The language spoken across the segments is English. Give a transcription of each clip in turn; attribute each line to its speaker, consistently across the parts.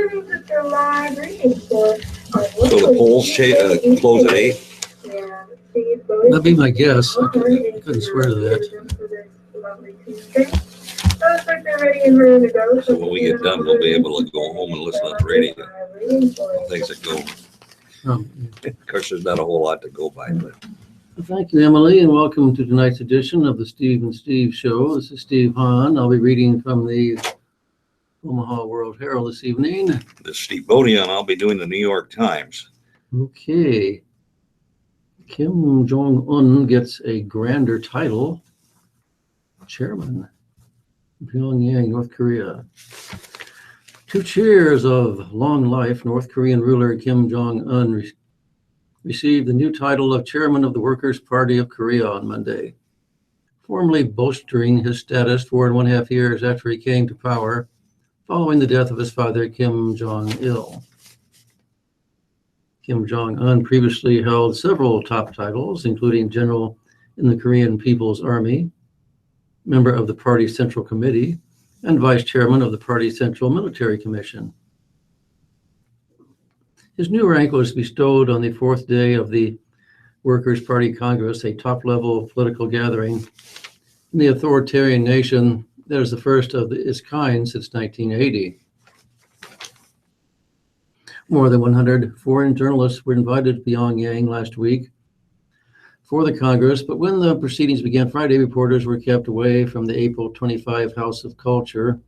Speaker 1: morning with your live reading for our
Speaker 2: So the polls close at 8?
Speaker 3: That'd be my guess. I couldn't swear to that.
Speaker 2: So when we get done, we'll be able to go home and listen to the radio. Things that go. Of course, there's not a whole lot to go by, but.
Speaker 3: Thank you, Emily, and welcome to tonight's edition of the Steve and Steve Show. This is Steve Hahn. I'll be reading from the Omaha World Herald this evening.
Speaker 2: This is Steve Bodian. I'll be doing the New York Times.
Speaker 3: Okay. Kim Jong-un gets a grander title. Chairman, Pyongyang, North Korea. 2 cheers of long life. North Korean ruler Kim Jong-un received the new title of Chairman of the Workers' Party of Korea on Monday, formally bolstering his status 4.5 years after he came to power following the death of his father, Kim Jong-il. Kim Jong-un previously held several top titles, including general in the Korean People's Army, member of the party's Central Committee, and vice chairman of the party's Central Military Commission. His new rank was bestowed on the 4th day of the Workers' Party Congress, a top-level political gathering in the authoritarian nation that is the first of its kind since 1980. More than 100 foreign journalists were invited to Pyongyang last week for the Congress, but when the proceedings began Friday, reporters were kept away from the April 25 House of Culture,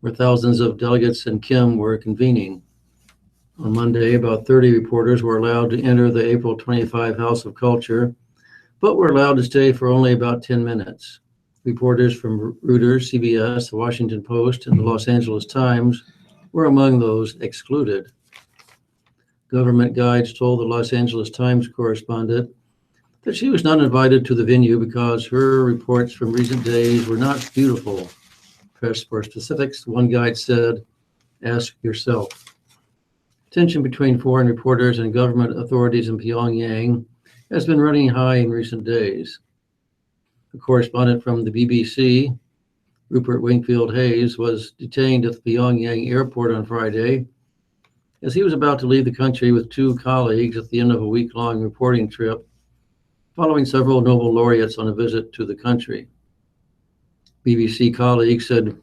Speaker 3: where thousands of delegates and Kim were convening. On Monday, about 30 reporters were allowed to enter the April 25 House of Culture, but were allowed to stay for only about 10 minutes. Reporters from Reuters, CBS, the Washington Post, and the Los Angeles Times were among those excluded. Government guides told the Los Angeles Times correspondent that she was not invited to the venue because her reports from recent days were not beautiful. Pressed for specifics, one guide said, "Ask yourself." Tension between foreign reporters and government authorities in Pyongyang has been running high in recent days. A correspondent from the BBC, Rupert Wingfield Hayes, was detained at the Pyongyang airport on Friday as he was about to leave the country with 2 colleagues at the end of a week-long reporting trip following several Nobel laureates on a visit to the country. BBC colleagues said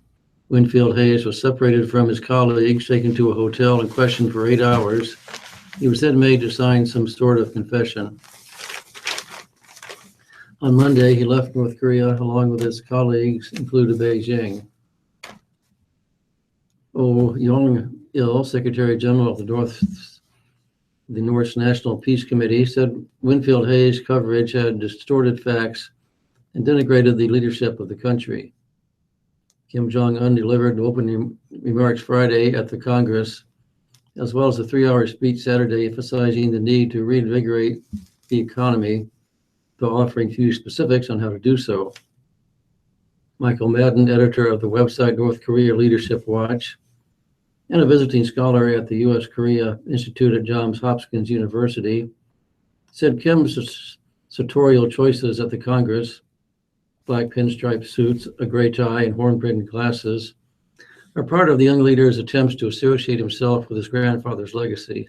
Speaker 3: Winfield Hayes was separated from his colleagues, taken to a hotel and questioned for 8 hours. He was then made to sign some sort of confession. On Monday, he left North Korea along with his colleagues, including Beijing. Oh Yong-il, Secretary General of the North's National Peace Committee, said Winfield Hayes' coverage had distorted facts and denigrated the leadership of the country. Kim Jong-un delivered opening remarks Friday at the Congress, as well as a 3-hour speech Saturday emphasizing the need to reinvigorate the economy, though offering few specifics on how to do so. Michael Madden, editor of the website North Korea Leadership Watch, and a visiting scholar at the U.S.-Korea Institute at Johns Hopkins University, said Kim's sartorial choices at the Congress, black pinstripe suits, a gray tie, and horn-rimmed glasses, are part of the young leader's attempts to associate himself with his grandfather's legacy.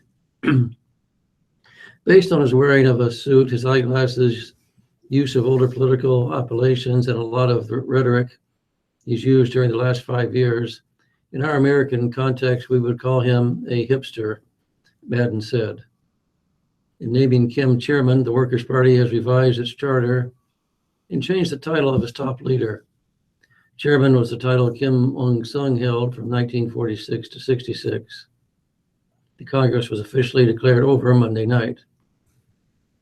Speaker 3: Based on his wearing of a suit, his eyeglasses, use of older political appellations, and a lot of rhetoric he's used during the last 5 years, in our American context, we would call him a hipster, Madden said. In naming Kim chairman, the Workers' Party has revised its charter and changed the title of its top leader. Chairman was the title Kim Il-sung held from 1946 to 66. The Congress was officially declared over Monday night.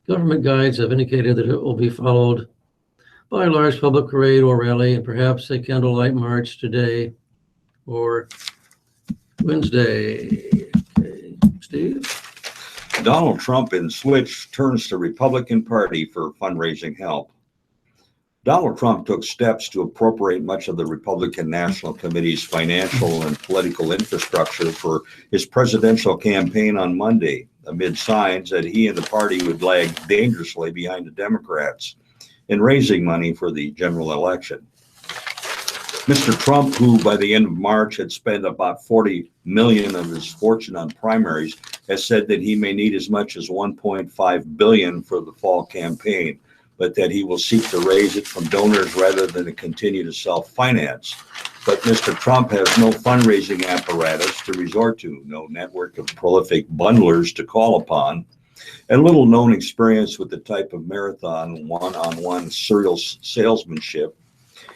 Speaker 3: Government guides have indicated that it will be followed by a large public parade or rally and perhaps a candlelight march today or Wednesday. Okay, Steve?
Speaker 2: Donald Trump in switch turns to Republican Party for fundraising help. Donald Trump took steps to appropriate much of the Republican National Committee's financial and political infrastructure for his presidential campaign on Monday, amid signs that he and the party would lag dangerously behind the Democrats in raising money for the general election. Mr. Trump, who by the end of March had spent about 40 million of his fortune on primaries, has said that he may need as much as 1.5 billion for the fall campaign, but that he will seek to raise it from donors rather than to continue to self-finance. But Mr. Trump has no fundraising apparatus to resort to, no network of prolific bundlers to call upon, and little known experience with the type of marathon one-on-one serial salesmanship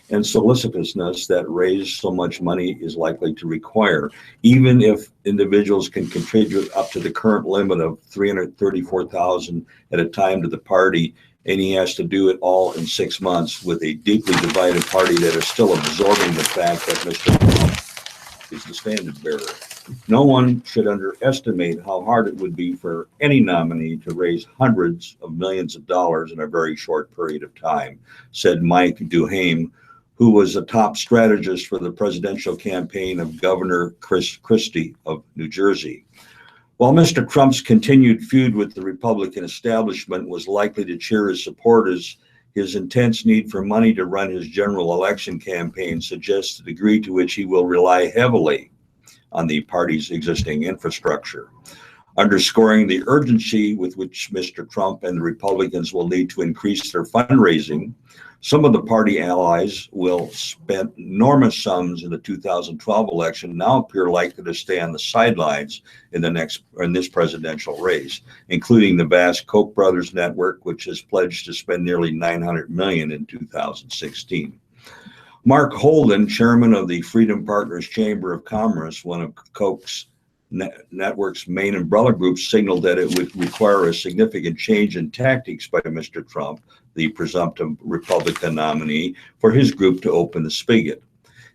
Speaker 2: and solicitousness that raise so much money is likely to require, even if individuals can contribute up to the current limit of 334,000 at a time to the party, and he has to do it all in 6 months with a deeply divided party that is still absorbing the fact that Mr. Trump is the standard bearer. No one should underestimate how hard it would be for any nominee to raise hundreds of millions of dollars in a very short period of time, said Mike Duhame, who was a top strategist for the presidential campaign of Governor Chris Christie of New Jersey. While Mr. Trump's continued feud with the Republican establishment was likely to cheer his supporters, his intense need for money to run his general election campaign suggests the degree to which he will rely heavily on the party's existing infrastructure, underscoring the urgency with which Mr. Trump and the Republicans will need to increase their fundraising. Some of the party allies will spend enormous sums in the 2012 election now appear likely to stay on the sidelines in this presidential race, including the vast Koch brothers network, which has pledged to spend nearly $900 million in 2016. Mark Holden, chairman of the Freedom Partners Chamber of Commerce, one of Koch's network's main umbrella groups, signaled that it would require a significant change in tactics by Mr. Trump, the presumptive Republican nominee, for his group to open the spigot.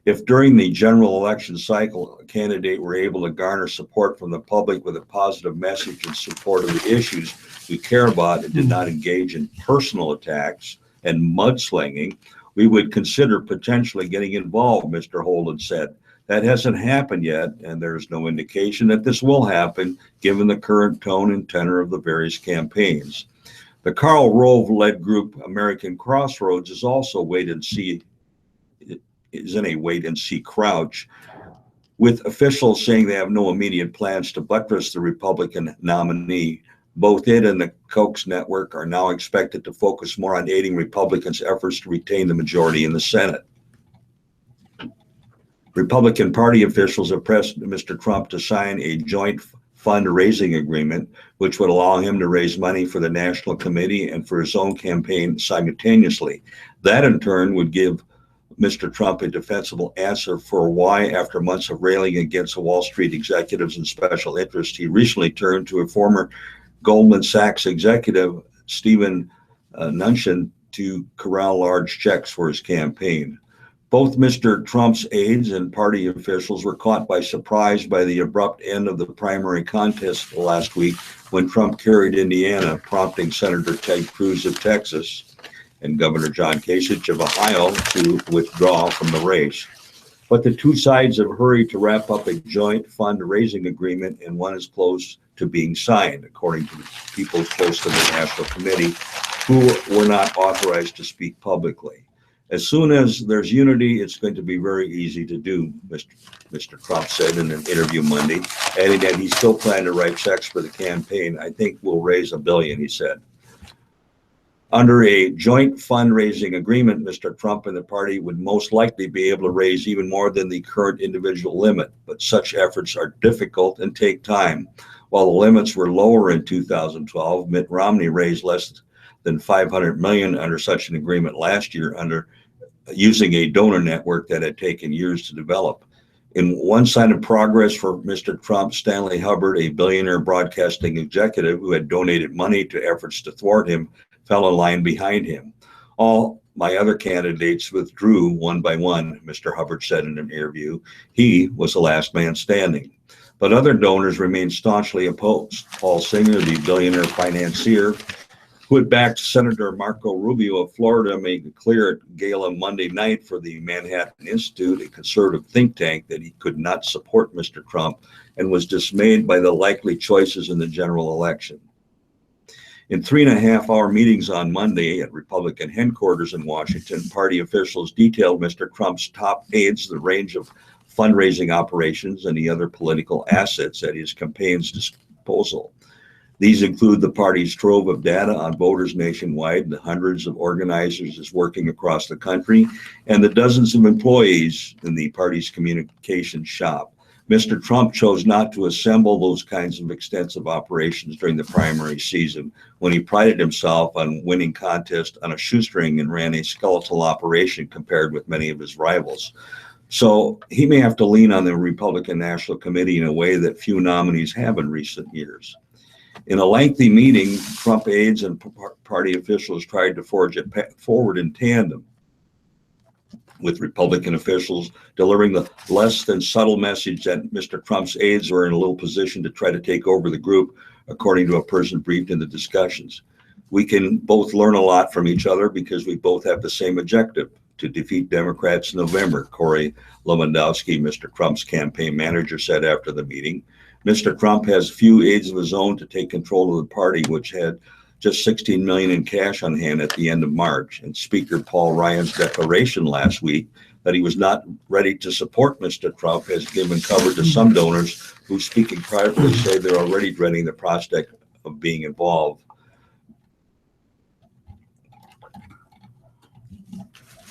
Speaker 2: If during the general election cycle, a candidate were able to garner support from the public with a positive message in support of the issues we care about and did not engage in personal attacks and mudslinging, we would consider potentially getting involved, Mr. Holden said. That hasn't happened yet, and there's no indication that this will happen given the current tone and tenor of the various campaigns. The Karl Rove-led group American Crossroads is also in a wait-and-see crouch, with officials saying they have no immediate plans to buttress the Republican nominee. Both it and the Koch network are now expected to focus more on aiding Republicans' efforts to retain the majority in the Senate. Republican Party officials have pressed Mr. Trump to sign a joint fundraising agreement, which would allow him to raise money for the National Committee and for his own campaign simultaneously. That, in turn, would give Mr. Trump a defensible answer for why, after months of railing against Wall Street executives and special interests, he recently turned to a former Goldman Sachs executive, Stephen Mnuchin, to corral large checks for his campaign. Both Mr. Trump's aides and party officials were caught by surprise by the abrupt end of the primary contest last week when Trump carried Indiana, prompting Senator Ted Cruz of Texas and Governor John Kasich of Ohio to withdraw from the race. But the two sides have hurried to wrap up a joint fundraising agreement, and one is close to being signed, according to the people close to the National Committee, who were not authorized to speak publicly. As soon as there's unity, it's going to be very easy to do, Mr. Trump said in an interview Monday, adding that he's still planning to write checks for the campaign. I think we'll raise $1 billion, he said. Under a joint fundraising agreement, Mr. Trump and the party would most likely be able to raise even more than the current individual limit, but such efforts are difficult and take time. While the limits were lower in 2012, Mitt Romney raised less than $500 million under such an agreement last year under using a donor network that had taken years to develop. In one sign of progress for Mr. Trump, Stanley Hubbard, a billionaire broadcasting executive who had donated money to efforts to thwart him, fell in line behind him. All my other candidates withdrew one by one, Mr. Hubbard said in an interview. He was the last man standing. But other donors remained staunchly opposed. Paul Singer, the billionaire financier, who had backed Senator Marco Rubio of Florida, made it clear at gala Monday night for the Manhattan Institute, a conservative think tank, that he could not support Mr. Trump and was dismayed by the likely choices in the general election. In 3.5-hour meetings on Monday at Republican headquarters in Washington, party officials detailed Mr. Trump's top aides, the range of fundraising operations, and the other political assets at his campaign's disposal. These include the party's trove of data on voters nationwide, the hundreds of organizers working across the country, and the dozens of employees in the party's communications shop. Mr. Trump chose not to assemble those kinds of extensive operations during the primary season, when he prided himself on winning contests on a shoestring and ran a skeletal operation compared with many of his rivals. So he may have to lean on the Republican National Committee in a way that few nominees have in recent years. In a lengthy meeting, Trump aides and party officials tried to forge a path forward in tandem, with Republican officials delivering the less than subtle message that Mr. Trump's aides were in a little position to try to take over the group, according to a person briefed in the discussions. We can both learn a lot from each other because we both have the same objective: to defeat Democrats in November, Corey Lewandowski, Mr. Trump's campaign manager, said after the meeting. Mr. Trump has few aides of his own to take control of the party, which had just $16 million in cash on hand at the end of March. And Speaker Paul Ryan's declaration last week that he was not ready to support Mr. Trump has given cover to some donors who, speaking privately, say they're already dreading the prospect of being involved.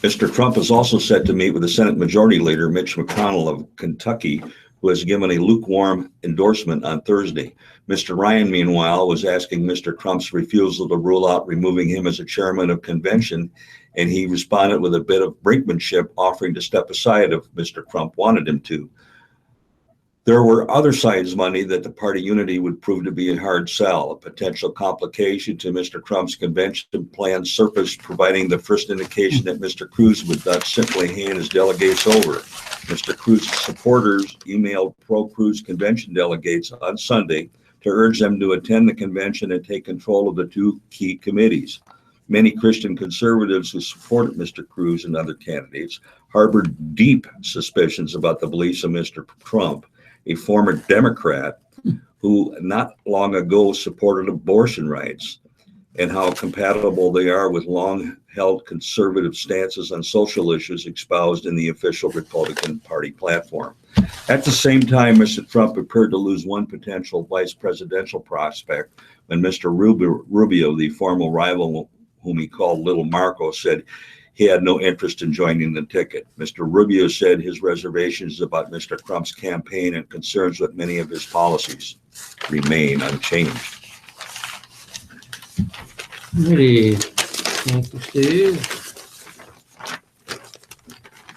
Speaker 2: Mr. Trump is also set to meet with the Senate Majority Leader Mitch McConnell of Kentucky, who has given a lukewarm endorsement on Thursday. Mr. Ryan, meanwhile, was asking Mr. Trump's refusal to rule out removing him as a chairman of convention, and he responded with a bit of brinkmanship, offering to step aside if Mr. Trump wanted him to. There were other signs Monday that the party unity would prove to be a hard sell. A potential complication to Mr. Trump's convention plans surfaced, providing the first indication that Mr. Cruz would not simply hand his delegates over. Mr. Cruz's supporters emailed pro-Cruz convention delegates on Sunday to urge them to attend the convention and take control of the two key committees. Many Christian conservatives who supported Mr. Cruz and other candidates harbored deep suspicions about the beliefs of Mr. Trump, a former Democrat who not long ago supported abortion rights, and how compatible they are with long-held conservative stances on social issues espoused in the official Republican Party platform. At the same time, Mr. Trump appeared to lose one potential vice presidential prospect when Mr. Rubio, the former rival whom he called Little Marco, said he had no interest in joining the ticket. Mr. Rubio said his reservations about Mr. Trump's campaign and concerns with many of his policies remain unchanged.
Speaker 3: Alrighty. Thank you, Steve.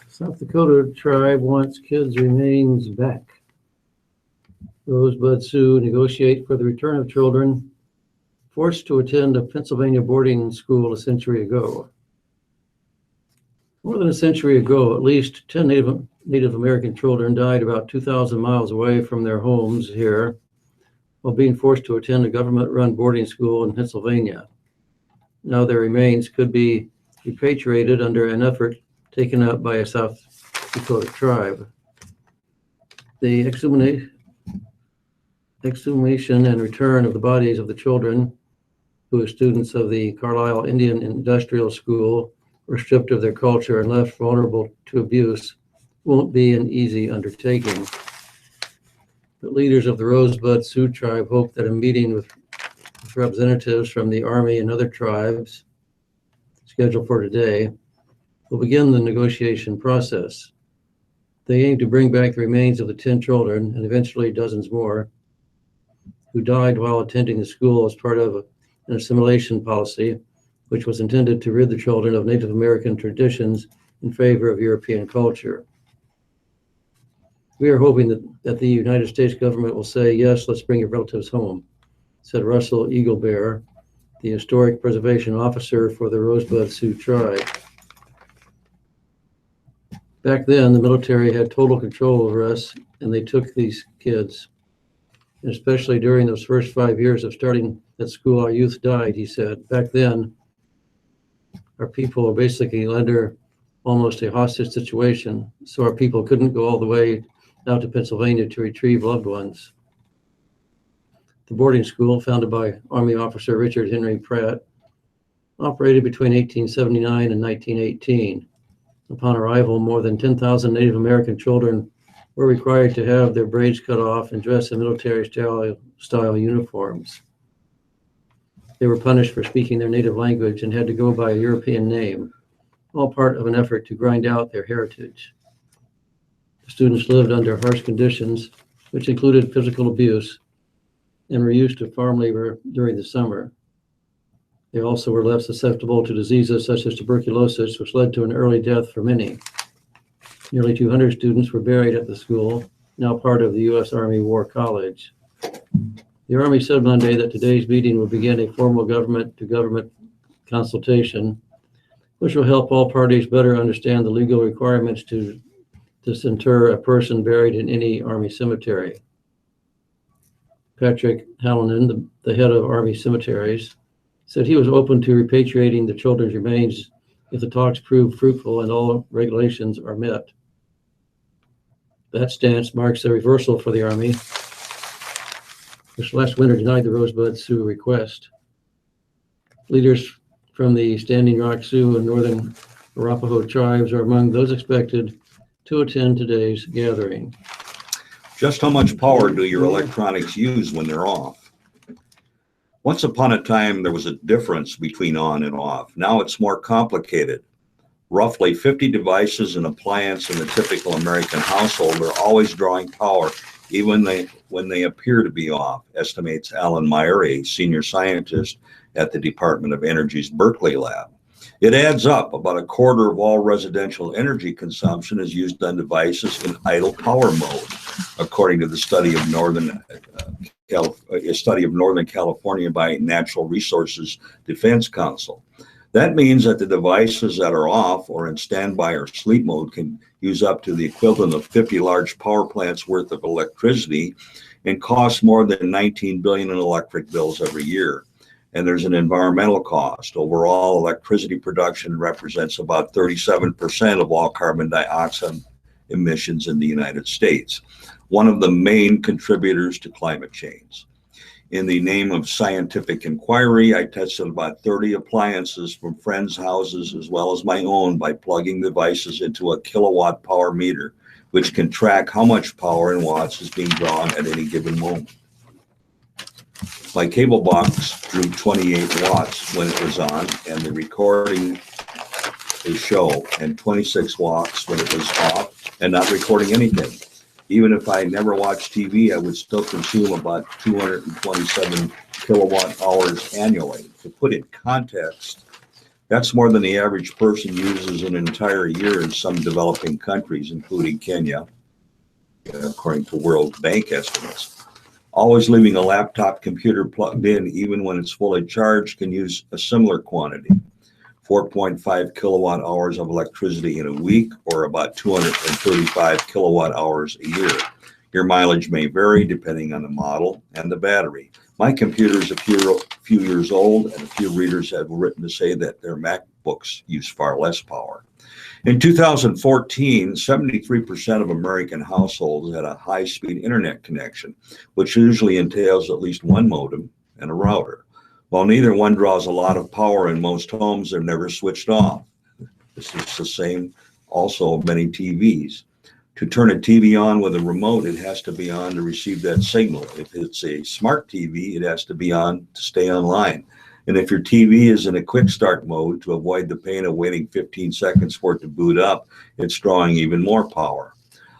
Speaker 3: South Dakota tribe wants kids' remains back. Rosebud Sioux negotiate for the return of children forced to attend a Pennsylvania boarding school a century ago. More than a century ago, at least 10 Native American children died about 2,000 miles away from their homes here while being forced to attend a government-run boarding school in Pennsylvania. Now their remains could be repatriated under an effort taken up by a South Dakota tribe. The exhumation and return of the bodies of the children, who are students of the Carlisle Indian Industrial School, were stripped of their culture and left vulnerable to abuse, won't be an easy undertaking. But leaders of the Rosebud Sioux tribe hope that a meeting with representatives from the Army and other tribes, scheduled for today, will begin the negotiation process. They aim to bring back the remains of the 10 children and eventually dozens more who died while attending the school as part of an assimilation policy, which was intended to rid the children of Native American traditions in favor of European culture. We are hoping that the United States government will say, yes, let's bring your relatives home, said Russell Eaglebear, the historic preservation officer for the Rosebud Sioux tribe. Back then, the military had total control over us, and they took these kids. And especially during those first 5 years of starting at school, our youth died, he said. Back then, our people were basically under almost a hostage situation, so our people couldn't go all the way out to Pennsylvania to retrieve loved ones. The boarding school, founded by Army officer Richard Henry Pratt, operated between 1879 and 1918. Upon arrival, more than 10,000 Native American children were required to have their braids cut off and dress in military-style uniforms. They were punished for speaking their native language and had to go by a European name, all part of an effort to grind out their heritage. The students lived under harsh conditions, which included physical abuse, and were used to farm labor during the summer. They also were less susceptible to diseases such as tuberculosis, which led to an early death for many. Nearly 200 students were buried at the school, now part of the U.S. Army War College. The Army said Monday that today's meeting will begin a formal government-to-government consultation, which will help all parties better understand the legal requirements to disinter a person buried in any Army cemetery. Patrick Hallinan, the head of Army cemeteries, said he was open to repatriating the children's remains if the talks prove fruitful and all regulations are met. That stance marks a reversal for the Army, which last winter denied the Rosebud Sioux request. Leaders from the Standing Rock Sioux and Northern Arapaho tribes are among those expected to attend today's gathering.
Speaker 2: Just how much power do your electronics use when they're off? Once upon a time, there was a difference between on and off. Now it's more complicated. Roughly 50 devices and appliances in the typical American household are always drawing power, even when they appear to be off, estimates Alan Meyer, a senior scientist at the Department of Energy's Berkeley lab. It adds up. About a quarter of all residential energy consumption is used on devices in idle power mode, according to the study of Northern California by Natural Resources Defense Council. That means that the devices that are off or in standby or sleep mode can use up to the equivalent of 50 large power plants worth of electricity and cost more than $19 billion in electric bills every year. And there's an environmental cost. Overall, electricity production represents about 37% of all carbon dioxide emissions in the United States, one of the main contributors to climate change. In the name of scientific inquiry, I tested about 30 appliances from friends' houses as well as my own by plugging devices into a kilowatt power meter, which can track how much power in watts is being drawn at any given moment. My cable box drew 28 watts when it was on, and the recording a show, and 26 watts when it was off and not recording anything. Even if I never watched TV, I would still consume about 227 kilowatt hours annually. To put it in context, that's more than the average person uses an entire year in some developing countries, including Kenya, according to World Bank estimates. Always leaving a laptop computer plugged in, even when it's fully charged, can use a similar quantity. 4.5 kilowatt hours of electricity in a week, or about 235 kilowatt hours a year. Your mileage may vary depending on the model and the battery. My computer is a few years old, and a few readers have written to say that their MacBooks use far less power. In 2014, 73% of American households had a high-speed internet connection, which usually entails at least one modem and a router. While neither one draws a lot of power in most homes, they're never switched off. This is the same also of many TVs. To turn a TV on with a remote, it has to be on to receive that signal. If it's a smart TV, it has to be on to stay online. And if your TV is in a quick start mode, to avoid the pain of waiting 15 seconds for it to boot up, it's drawing even more power.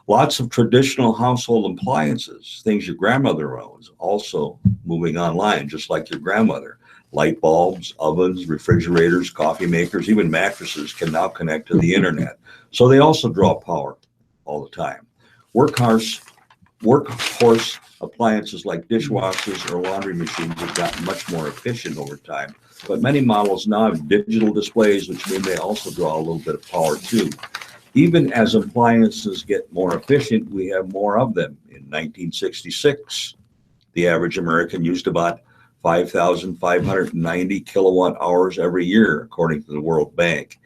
Speaker 2: Lots of traditional household appliances, things your grandmother owns, also moving online, just like your grandmother. Light bulbs, ovens, refrigerators, coffee makers, even mattresses can now connect to the internet. So they also draw power all the time. Workhorse appliances like dishwashers or laundry machines have gotten much more efficient over time, but many models now have digital displays, which mean they also draw a little bit of power too. Even as appliances get more efficient, we have more of them. In 1966, the average American used about 5,590 kilowatt hours every year, according to the World Bank.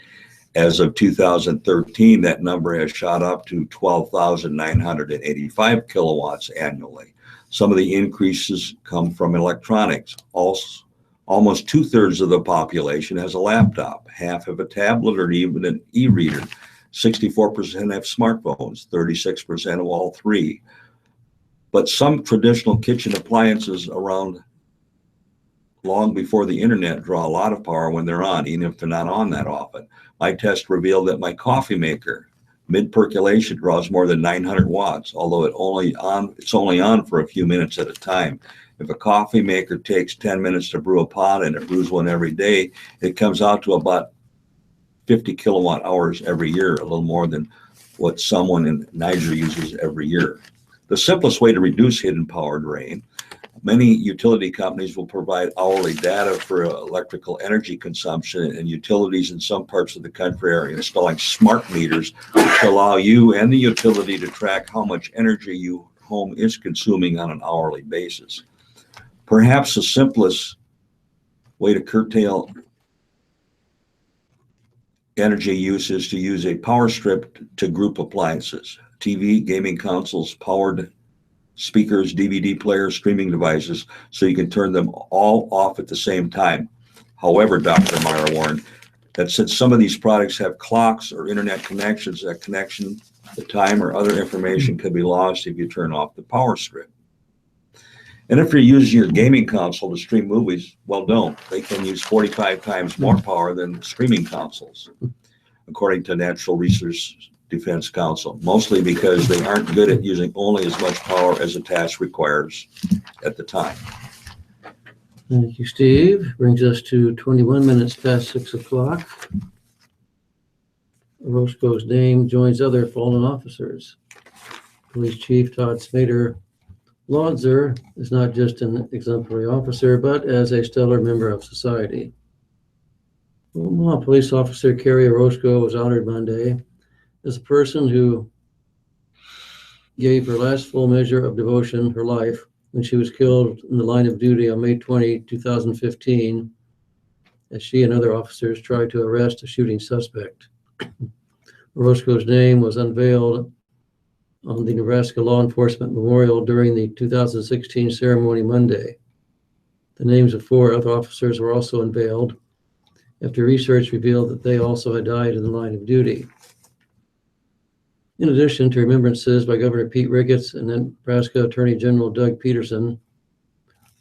Speaker 2: As of 2013, that number has shot up to 12,985 kilowatts annually. Some of the increases come from electronics. Also, almost 2/3 of the population has a laptop, half have a tablet or even an e-reader. 64% have smartphones, 36% of all three. But some traditional kitchen appliances around long before the internet draw a lot of power when they're on, even if they're not on that often. My test revealed that my coffee maker, mid-percolation, draws more than 900 watts, although it's only on for a few minutes at a time. If a coffee maker takes 10 minutes to brew a pot and it brews one every day, it comes out to about 50 kilowatt hours every year, a little more than what someone in Niger uses every year. The simplest way to reduce hidden power drain: many utility companies will provide hourly data for electrical energy consumption, and utilities in some parts of the country are installing smart meters which allow you and the utility to track how much energy your home is consuming on an hourly basis. Perhaps the simplest way to curtail energy use is to use a power strip to group appliances: TV, gaming consoles, powered speakers, DVD players, streaming devices, so you can turn them all off at the same time. However, Dr. Meyer warned that since some of these products have clocks or internet connections, that connection, the time, or other information could be lost if you turn off the power strip. And if you're using your gaming console to stream movies, well, don't. They can use 45 times more power than streaming consoles, according to Natural Resource Defense Council, mostly because they aren't good at using only as much power as the task requires at the time.
Speaker 3: Thank you, Steve. Brings us to 21 minutes past 6 o'clock. Orozco's name joins other fallen officers. Police Chief Todd Smader Laudzer is not just an exemplary officer, but as a stellar member of society. Omaha Police Officer Carrie Orozco was honored Monday as a person who gave her last full measure of devotion, her life, when she was killed in the line of duty on May 20, 2015, as she and other officers tried to arrest a shooting suspect. Orozco's name was unveiled on the Nebraska Law Enforcement Memorial during the 2016 ceremony Monday. The names of 4 other officers were also unveiled after research revealed that they also had died in the line of duty. In addition to remembrances by Governor Pete Ricketts and Nebraska Attorney General Doug Peterson,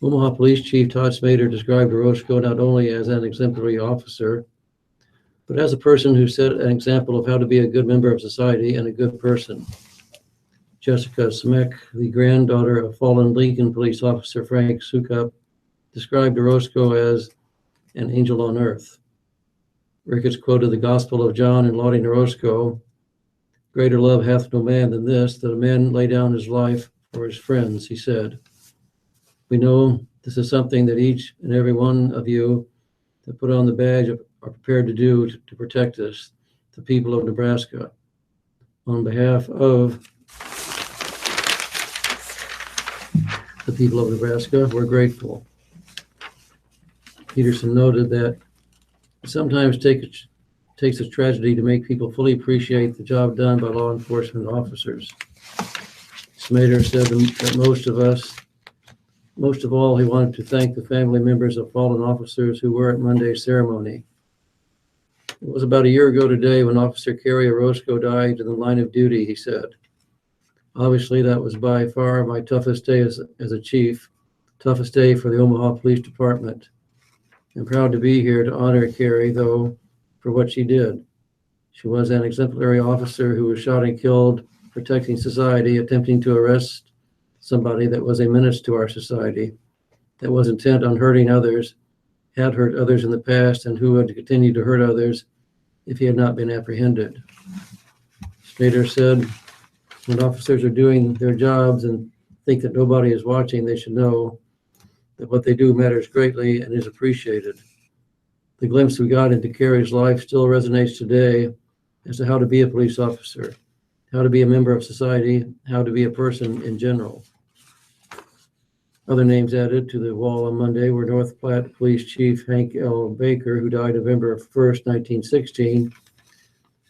Speaker 3: Omaha Police Chief Todd Smader described Orozco not only as an exemplary officer, but as a person who set an example of how to be a good member of society and a good person. Jessica Smek, the granddaughter of fallen Lincoln police officer Frank Sukup, described Orozco as an angel on earth. Ricketts quoted the Gospel of John in lauding Orozco: "Greater love hath no man than this, that a man lay down his life for his friends," he said. We know this is something that each and every one of you that put on the badge are prepared to do to protect us, the people of Nebraska. On behalf of the people of Nebraska, we're grateful. Peterson noted that it sometimes takes a tragedy to make people fully appreciate the job done by law enforcement officers. Smader said that most of all, he wanted to thank the family members of fallen officers who were at Monday's ceremony. It was about a year ago today when Officer Carrie Orozco died in the line of duty, he said. Obviously, that was by far my toughest day as a chief, toughest day for the Omaha Police Department. I'm proud to be here to honor Carrie, though, for what she did. She was an exemplary officer who was shot and killed, protecting society, attempting to arrest somebody that was a menace to our society, that was intent on hurting others, had hurt others in the past, and who would continue to hurt others if he had not been apprehended. Smader said, when officers are doing their jobs and think that nobody is watching, they should know that what they do matters greatly and is appreciated. The glimpse we got into Carrie's life still resonates today as to how to be a police officer, how to be a member of society, how to be a person in general. Other names added to the wall on Monday were North Platte Police Chief Hank L. Baker, who died November 1st, 1916,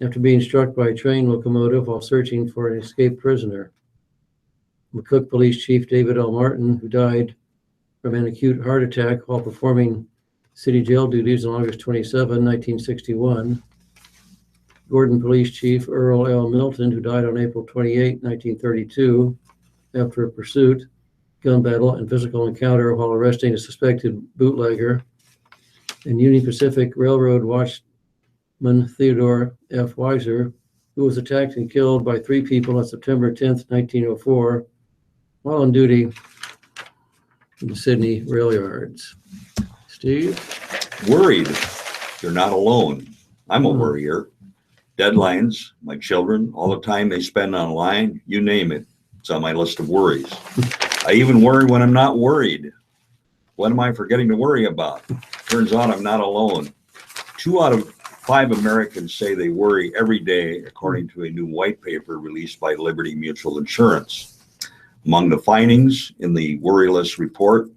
Speaker 3: after being struck by a train locomotive while searching for an escaped prisoner. McCook Police Chief David L. Martin, who died from an acute heart attack while performing city jail duties on August 27, 1961. Gordon Police Chief Earl L. Milton, who died on April 28, 1932, after a pursuit, gun battle, and physical encounter while arresting a suspected bootlegger. And Union Pacific Railroad watchman Theodore F. Weiser, who was attacked and killed by 3 people on September 10, 1904, while on duty in the Sydney rail yards. Steve?
Speaker 2: Worried. You're not alone. I'm a worrier. Deadlines, my children, all the time they spend online, you name it. It's on my list of worries. I even worry when I'm not worried. What am I forgetting to worry about? Turns out I'm not alone. 2 out of 5 Americans say they worry every day, according to a new white paper released by Liberty Mutual Insurance. Among the findings in the Worryless report,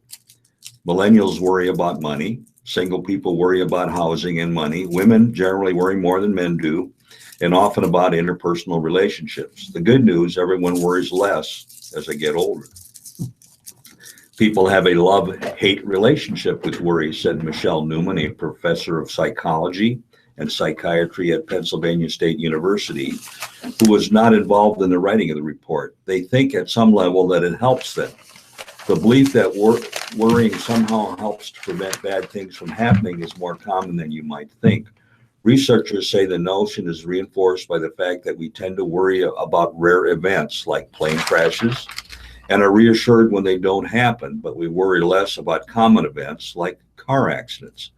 Speaker 2: millennials worry about money. Single people worry about housing and money. Women generally worry more than men do, and often about interpersonal relationships. The good news, everyone worries less as they get older. People have a love-hate relationship with worry, said Michelle Newman, a professor of psychology and psychiatry at Pennsylvania State University, who was not involved in the writing of the report. They think at some level that it helps them. The belief that worrying somehow helps to prevent bad things from happening is more common than you might think. Researchers say the notion is reinforced by the fact that we tend to worry about rare events like plane crashes and are reassured when they don't happen, but we worry less about common events like car accidents.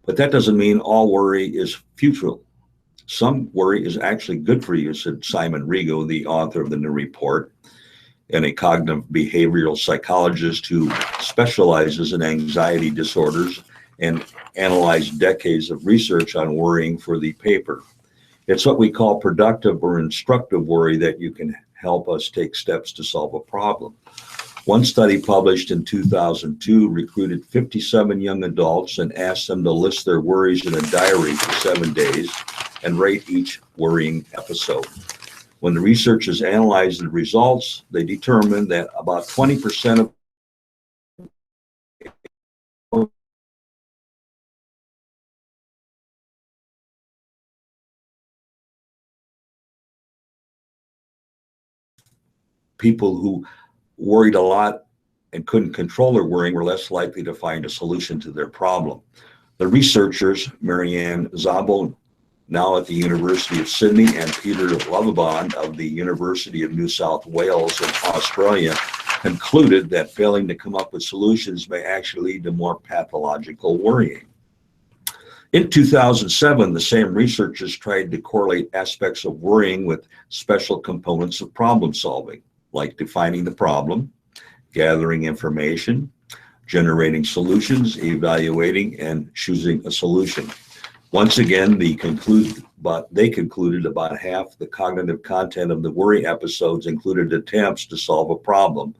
Speaker 2: But that doesn't mean all worry is futile. Some worry is actually good for you, said Simon Rigo, the author of the new report, and a cognitive behavioral psychologist who specializes in anxiety disorders and analyzed decades of research on worrying for the paper. It's what we call productive or instructive worry that you can help us take steps to solve a problem. One study published in 2002 recruited 57 young adults and asked them to list their worries in a diary for 7 days and rate each worrying episode. When the researchers analyzed the results, they determined that about 20% of people who worried a lot and couldn't control their worrying were less likely to find a solution to their problem. The researchers, Marianne Zabel, now at the University of Sydney, and Peter Lovabond of the University of New South Wales in Australia, concluded that failing to come up with solutions may actually lead to more pathological worrying. In 2007, the same researchers tried to correlate aspects of worrying with special components of problem solving, like defining the problem, gathering information, generating solutions, evaluating, and choosing a solution. Once again, they concluded about half the cognitive content of the worry episodes included attempts to solve a problem.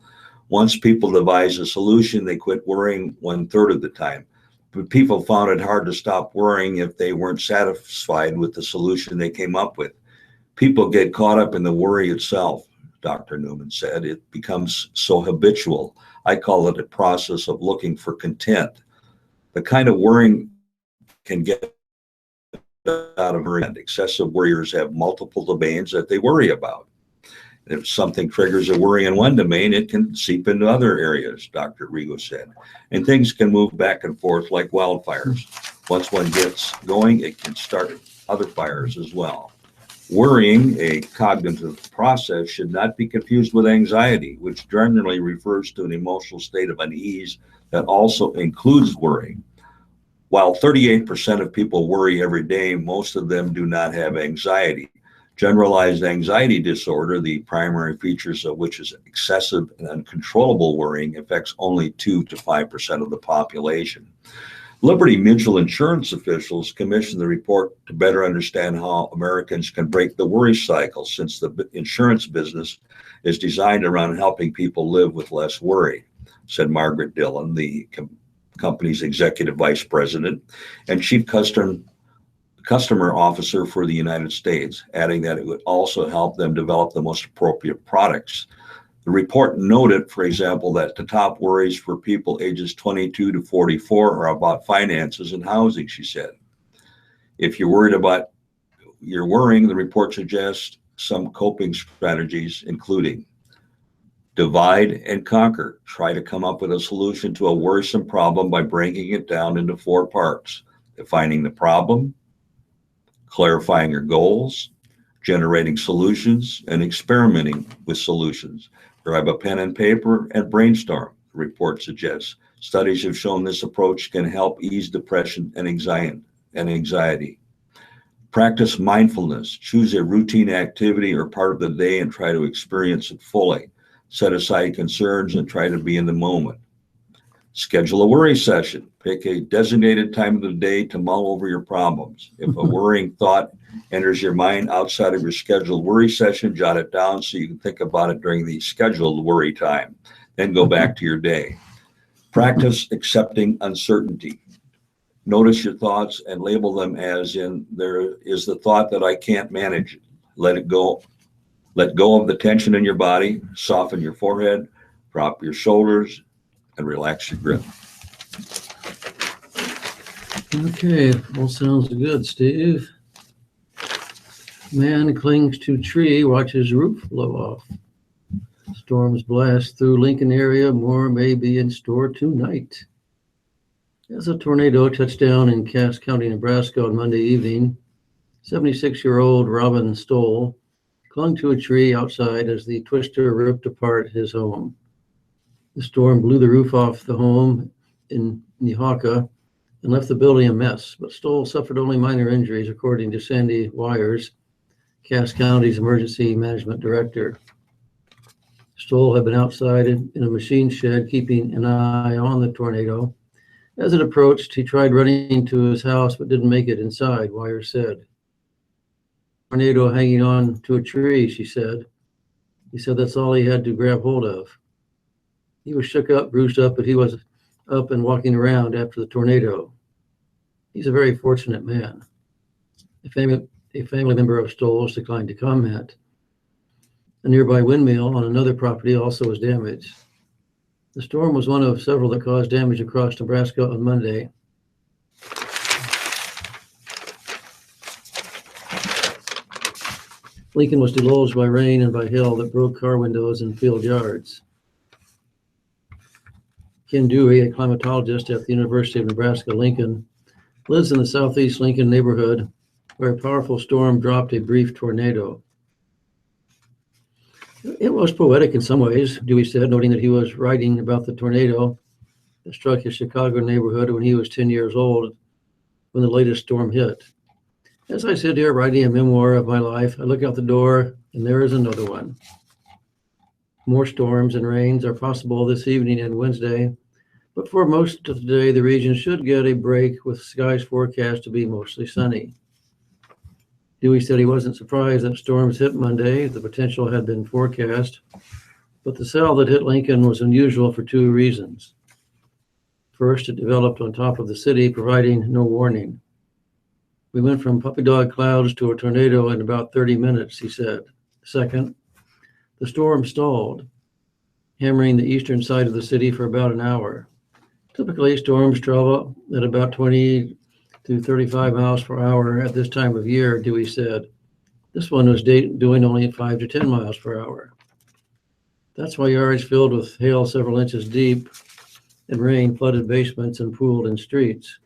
Speaker 2: Once people devised a solution, they quit worrying 1/3 of the time. But people found it hard to stop worrying if they weren't satisfied with the solution they came up with. People get caught up in the worry itself, Dr. Newman said. It becomes so habitual. I call it a process of looking for content. The kind of worrying can get out of hand. Excessive worriers have multiple domains that they worry about. If something triggers a worry in one domain, it can seep into other areas, Dr. Rigo said. And things can move back and forth like wildfires. Once one gets going, it can start other fires as well. Worrying, a cognitive process, should not be confused with anxiety, which generally refers to an emotional state of unease that also includes worrying. While 38% of people worry every day, most of them do not have anxiety. Generalized anxiety disorder, the primary features of which is excessive and uncontrollable worrying, affects only 2 to 5% of the population. Liberty Mutual Insurance officials commissioned the report to better understand how Americans can break the worry cycle, since the insurance business is designed around helping people live with less worry, said Margaret Dillon, the company's executive vice president and chief customer officer for the United States, adding that it would also help them develop the most appropriate products. The report noted, for example, that the top worries for people ages 22 to 44 are about finances and housing, she said. If you're worried about your worrying, the report suggests some coping strategies, including divide and conquer. Try to come up with a solution to a worrisome problem by breaking it down into 4 parts: defining the problem, clarifying your goals, generating solutions, and experimenting with solutions. Grab a pen and paper and brainstorm, the report suggests. Studies have shown this approach can help ease depression and anxiety. Practice mindfulness. Choose a routine activity or part of the day and try to experience it fully. Set aside concerns and try to be in the moment. Schedule a worry session. Pick a designated time of the day to mull over your problems. If a worrying thought enters your mind outside of your scheduled worry session, jot it down so you can think about it during the scheduled worry time. Then go back to your day. Practice accepting uncertainty. Notice your thoughts and label them as in, there is the thought that I can't manage it. Let it go. Let go of the tension in your body. Soften your forehead. Drop your shoulders and relax your grip.
Speaker 3: Okay, all sounds good, Steve. Man clings to tree, watches roof blow off. Storms blast through Lincoln area. More may be in store tonight. As a tornado touched down in Cass County, Nebraska on Monday evening, 76-year-old Robin Stoll clung to a tree outside as the twister ripped apart his home. The storm blew the roof off the home in Nehawka and left the building a mess, but Stoll suffered only minor injuries, according to Sandy Wires, Cass County's emergency management director. Stoll had been outside in a machine shed, keeping an eye on the tornado. As it approached, he tried running to his house, but didn't make it inside, Wires said. Tornado hanging on to a tree, she said. He said that's all he had to grab hold of. He was shook up, bruised up, but he was up and walking around after the tornado. He's a very fortunate man. A family member of Stoll's declined to comment. A nearby windmill on another property also was damaged. The storm was one of several that caused damage across Nebraska on Monday. Lincoln was deluged by rain and by hail that broke car windows and field yards. Ken Dewey, a climatologist at the University of Nebraska-Lincoln, lives in the southeast Lincoln neighborhood where a powerful storm dropped a brief tornado. It was poetic in some ways, Dewey said, noting that he was writing about the tornado that struck his Chicago neighborhood when he was 10 years old when the latest storm hit. As I sit here writing a memoir of my life, I look out the door and there is another one. More storms and rains are possible this evening and Wednesday, but for most of the day, the region should get a break with skies forecast to be mostly sunny. Dewey said he wasn't surprised that storms hit Monday. The potential had been forecast, but the cell that hit Lincoln was unusual for 2 reasons. First, it developed on top of the city, providing no warning. We went from puppy dog clouds to a tornado in about 30 minutes, he said. Second, the storm stalled, hammering the eastern side of the city for about an hour. Typically, storms travel at about 20 to 35 miles per hour at this time of year, Dewey said. This one was doing only 5 to 10 miles per hour. That's why yards filled with hail several inches deep and rain flooded basements and pooled in streets.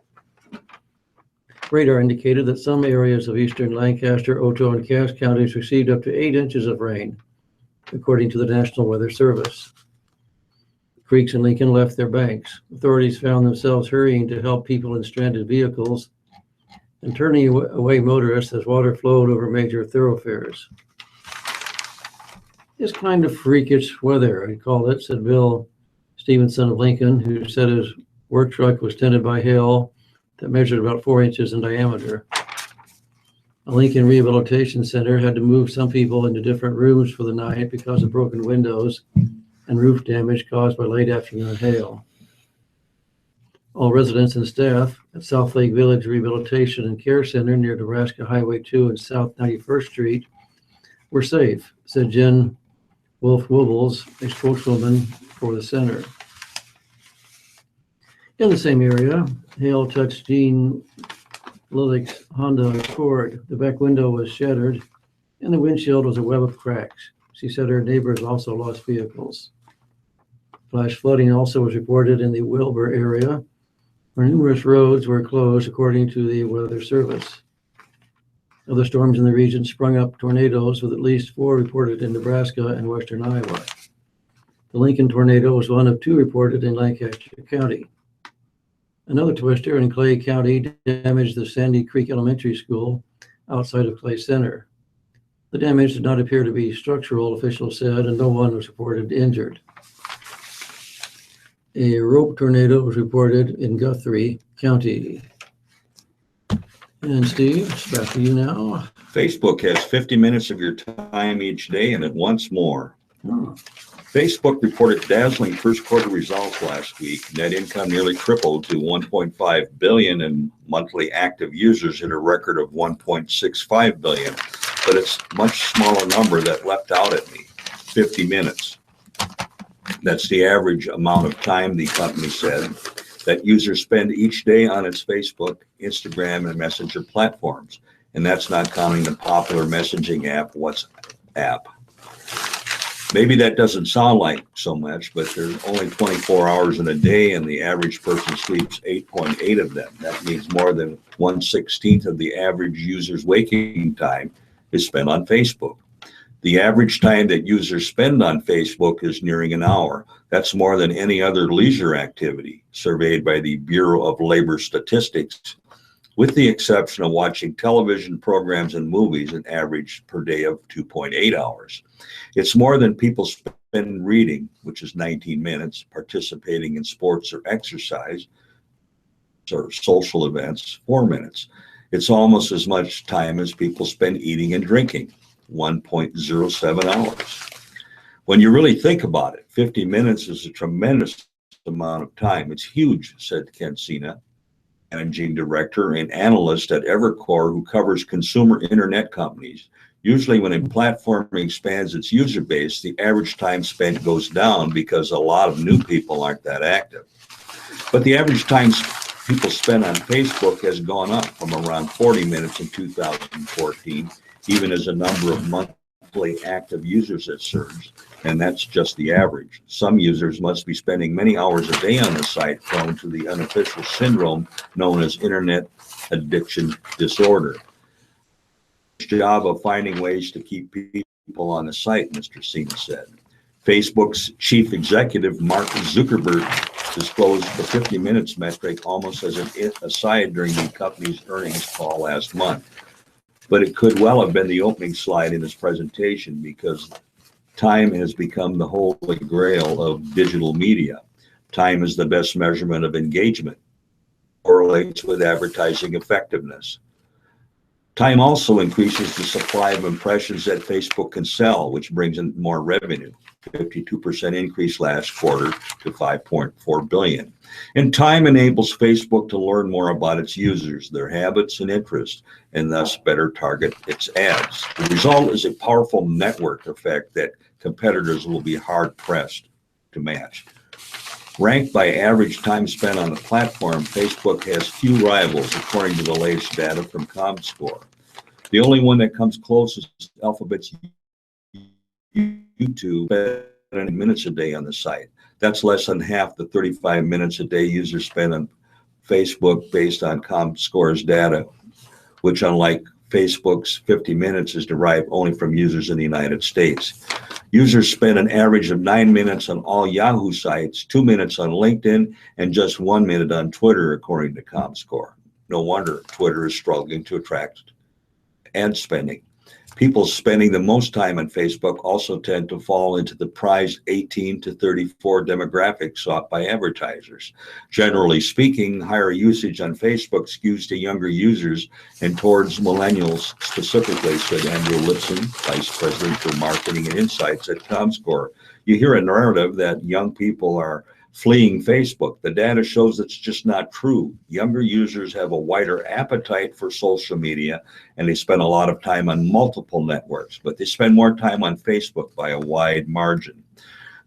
Speaker 3: Radar indicated that some areas of eastern Lancaster, Otoe, and Cass counties received up to 8 inches of rain, according to the National Weather Service. Creeks in Lincoln left their banks. Authorities found themselves hurrying to help people in stranded vehicles and turning away motorists as water flowed over major thoroughfares. It's kind of freakish weather, I call it, said Bill Stevenson of Lincoln, who said his work truck was tinted by hail that measured about 4 inches in diameter. A Lincoln Rehabilitation Center had to move some people into different rooms for the night because of broken windows and roof damage caused by late afternoon hail. All residents and staff at South Lake Village Rehabilitation and Care Center near Nebraska Highway 2 and South 91st Street were safe, said Jen Wolf Wibbles, a spokeswoman for the center. In the same area, hail touched Jean Lilick's Honda Accord. The back window was shattered and the windshield was a web of cracks. She said her neighbors also lost vehicles. Flash flooding also was reported in the Wilbur area, where numerous roads were closed according to the Weather Service. Other storms in the region sprung up tornadoes, with at least 4 reported in Nebraska and western Iowa. The Lincoln tornado was one of 2 reported in Lancaster County. Another twister in Clay County damaged the Sandy Creek Elementary School outside of Clay Center. The damage did not appear to be structural, officials said, and no one was reported injured. A rope tornado was reported in Guthrie County. And Steve, it's back to you now.
Speaker 2: Facebook has 50 minutes of your time each day and it wants more. Facebook reported dazzling first quarter results last week. Net income nearly tripled to 1.5 billion and monthly active users hit a record of 1.65 billion. But it's a much smaller number that leapt out at me, 50 minutes. That's the average amount of time, the company said, that users spend each day on its Facebook, Instagram, and Messenger platforms. And that's not counting the popular messaging app, WhatsApp. Maybe that doesn't sound like so much, but there's only 24 hours in a day and the average person sleeps 8.8 of them. That means more than 1/16 of the average user's waking time is spent on Facebook. The average time that users spend on Facebook is nearing an hour. That's more than any other leisure activity surveyed by the Bureau of Labor Statistics, with the exception of watching television programs and movies, an average per day of 2.8 hours. It's more than people spend reading, which is 19 minutes, participating in sports or exercise or social events, 4 minutes. It's almost as much time as people spend eating and drinking, 1.07 hours. When you really think about it, 50 minutes is a tremendous amount of time. It's huge, said Ken Sina, managing director and analyst at Evercore, who covers consumer internet companies. Usually when a platform expands its user base, the average time spent goes down because a lot of new people aren't that active. But the average time people spend on Facebook has gone up from around 40 minutes in 2014, even as a number of monthly active users has surged. And that's just the average. Some users must be spending many hours a day on the site, prone to the unofficial syndrome known as internet addiction disorder. Job of finding ways to keep people on the site, Mr. Sina said. Facebook's chief executive, Mark Zuckerberg, disclosed the 50 minutes metric almost as an aside during the company's earnings call last month. But it could well have been the opening slide in his presentation, because time has become the holy grail of digital media. Time is the best measurement of engagement, correlates with advertising effectiveness. Time also increases the supply of impressions that Facebook can sell, which brings in more revenue. 52% increase last quarter to 5.4 billion. And time enables Facebook to learn more about its users, their habits and interests, and thus better target its ads. The result is a powerful network effect that competitors will be hard pressed to match. Ranked by average time spent on the platform, Facebook has few rivals, according to the latest data from ComScore. The only one that comes close is Alphabet's YouTube, spending minutes a day on the site. That's less than half the 35 minutes a day users spend on Facebook based on ComScore's data, which, unlike Facebook's 50 minutes, is derived only from users in the United States. Users spend an average of 9 minutes on all Yahoo sites, 2 minutes on LinkedIn, and just 1 minute on Twitter, according to ComScore. No wonder Twitter is struggling to attract ad spending. People spending the most time on Facebook also tend to fall into the prized 18 to 34 demographic sought by advertisers. Generally speaking, higher usage on Facebook skews to younger users and towards millennials specifically, said Andrew Lipson, Vice President for Marketing and Insights at ComScore. You hear a narrative that young people are fleeing Facebook. The data shows it's just not true. Younger users have a wider appetite for social media, and they spend a lot of time on multiple networks, but they spend more time on Facebook by a wide margin.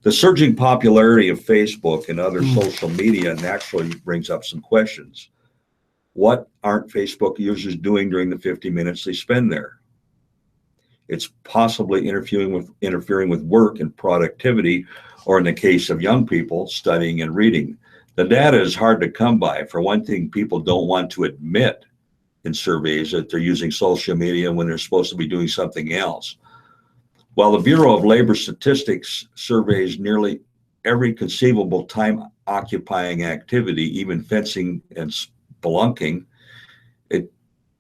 Speaker 2: The surging popularity of Facebook and other social media naturally brings up some questions. What aren't Facebook users doing during the 50 minutes they spend there? It's possibly interfering with work and productivity, or in the case of young people, studying and reading. The data is hard to come by. For one thing, people don't want to admit in surveys that they're using social media when they're supposed to be doing something else. While the Bureau of Labor Statistics surveys nearly every conceivable time-occupying activity, even fencing and spelunking, it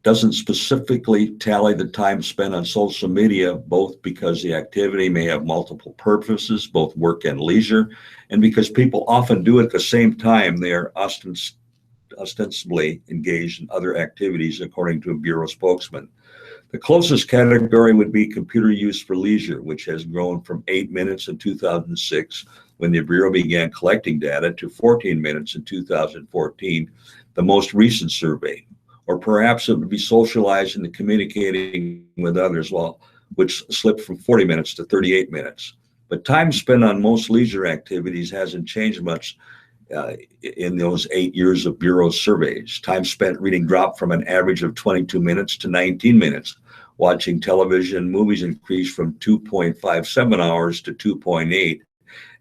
Speaker 2: doesn't specifically tally the time spent on social media, both because the activity may have multiple purposes, both work and leisure, and because people often do it at the same time they are ostensibly engaged in other activities, according to a Bureau spokesman. The closest category would be computer use for leisure, which has grown from 8 minutes in 2006, when the Bureau began collecting data, to 14 minutes in 2014, the most recent survey. Or perhaps it would be socializing and communicating with others, which slipped from 40 minutes to 38 minutes. But time spent on most leisure activities hasn't changed much in those 8 years of Bureau surveys. Time spent reading dropped from an average of 22 minutes to 19 minutes. Watching television and movies increased from 2.57 hours to 2.8.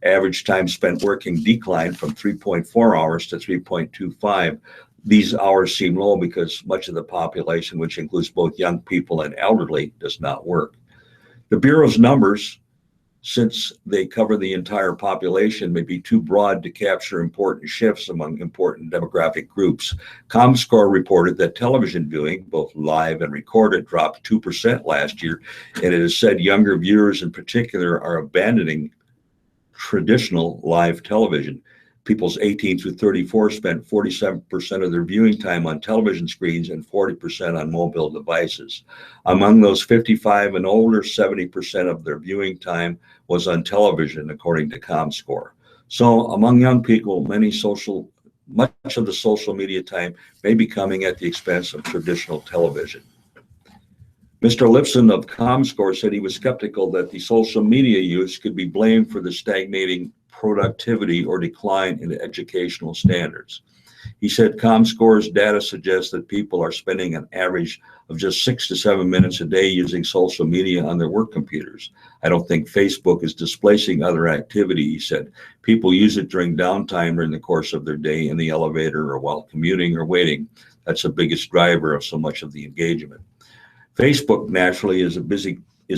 Speaker 2: Average time spent working declined from 3.4 hours to 3.25. These hours seem low because much of the population, which includes both young people and elderly, does not work. The Bureau's numbers, since they cover the entire population, may be too broad to capture important shifts among important demographic groups. ComScore reported that television viewing, both live and recorded, dropped 2% last year, and it has said younger viewers in particular are abandoning traditional live television. Peoples 18 through 34 spent 47% of their viewing time on television screens and 40% on mobile devices. Among those 55 and older, 70% of their viewing time was on television, according to ComScore. So among young people, much of the social media time may be coming at the expense of traditional television. Mr. Lipson of ComScore said he was skeptical that the social media use could be blamed for the stagnating productivity or decline in educational standards. He said ComScore's data suggests that people are spending an average of just 6 to 7 minutes a day using social media on their work computers. I don't think Facebook is displacing other activity, he said. People use it during downtime during the course of their day, in the elevator, or while commuting or waiting. That's the biggest driver of so much of the engagement. Facebook naturally is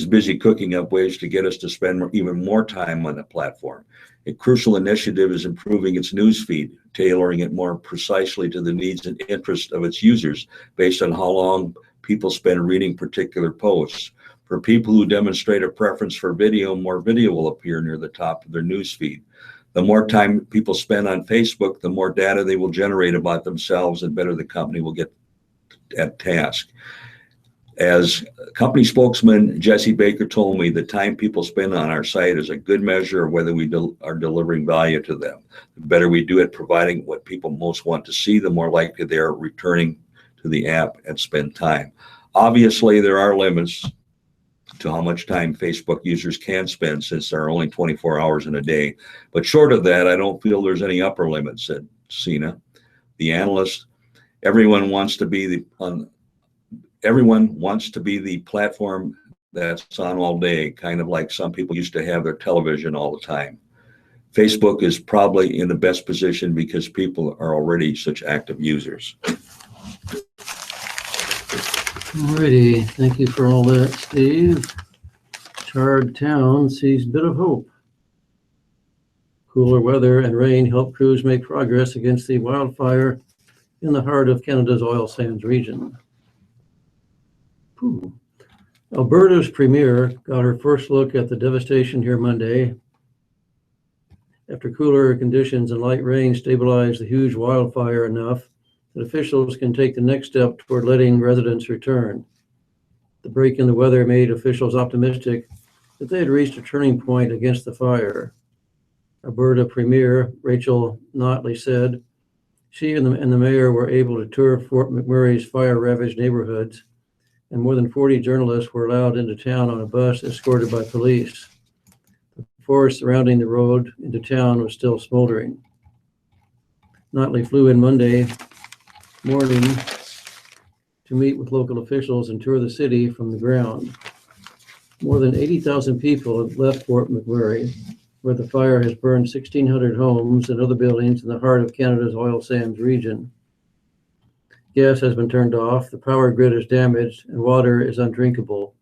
Speaker 2: busy cooking up ways to get us to spend even more time on the platform. A crucial initiative is improving its news feed, tailoring it more precisely to the needs and interests of its users based on how long people spend reading particular posts. For people who demonstrate a preference for video, more video will appear near the top of their news feed. The more time people spend on Facebook, the more data they will generate about themselves, and better the company will get at task. As company spokesman Jesse Baker told me, the time people spend on our site is a good measure of whether we are delivering value to them. The better we do at providing what people most want to see, the more likely they are returning to the app and spend time. Obviously, there are limits to how much time Facebook users can spend, since there are only 24 hours in a day. But short of that, I don't feel there's any upper limit, said Cena, the analyst. Everyone wants to be the platform that's on all day, kind of like some people used to have their television all the time. Facebook is probably in the best position because people are already such active users.
Speaker 3: Alrighty, thank you for all that, Steve. Charred Town sees a bit of hope. Cooler weather and rain help crews make progress against the wildfire in the heart of Canada's oil sands region. Alberta's premier got her first look at the devastation here Monday, after cooler conditions and light rain stabilized the huge wildfire enough that officials can take the next step toward letting residents return. The break in the weather made officials optimistic that they had reached a turning point against the fire. Alberta Premier Rachel Notley said she and the mayor were able to tour Fort McMurray's fire-ravaged neighborhoods, and more than 40 journalists were allowed into town on a bus escorted by police. The forest surrounding the road into town was still smoldering. Notley flew in Monday morning to meet with local officials and tour the city from the ground. More than 80,000 people have left Fort McMurray, where the fire has burned 1,600 homes and other buildings in the heart of Canada's oil sands region. Gas has been turned off, the power grid is damaged, and water is undrinkable.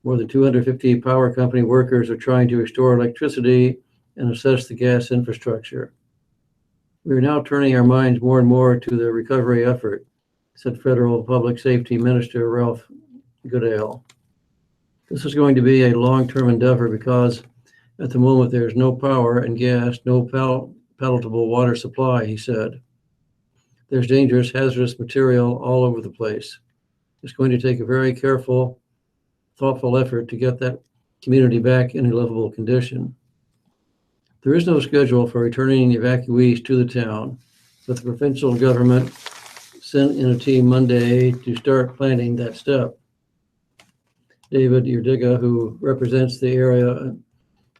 Speaker 3: More than 250 power company workers are trying to restore electricity and assess the gas infrastructure. We are now turning our minds more and more to the recovery effort, said Federal Public Safety Minister Ralph Goodale. This is going to be a long-term endeavor because at the moment there is no power and gas, no palatable water supply, he said. There's dangerous, hazardous material all over the place. It's going to take a very careful, thoughtful effort to get that community back in a livable condition. There is no schedule for returning evacuees to the town, but the provincial government sent in a team Monday to start planning that step. David Urdiga, who represents the area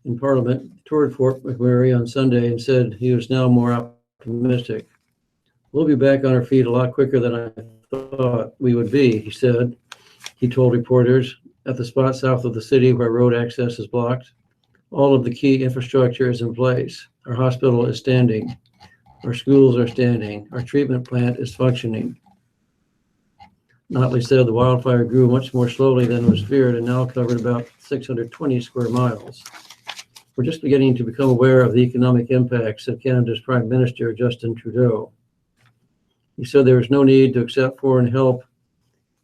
Speaker 3: in Parliament, toured Fort McMurray on Sunday and said he was now more optimistic. We'll be back on our feet a lot quicker than I thought we would be, he said. He told reporters, at the spot south of the city where road access is blocked, all of the key infrastructure is in place. Our hospital is standing. Our schools are standing. Our treatment plant is functioning. Notley said the wildfire grew much more slowly than was feared and now covered about 620 square miles. We're just beginning to become aware of the economic impacts, said Canada's Prime Minister Justin Trudeau. He said there is no need to accept foreign help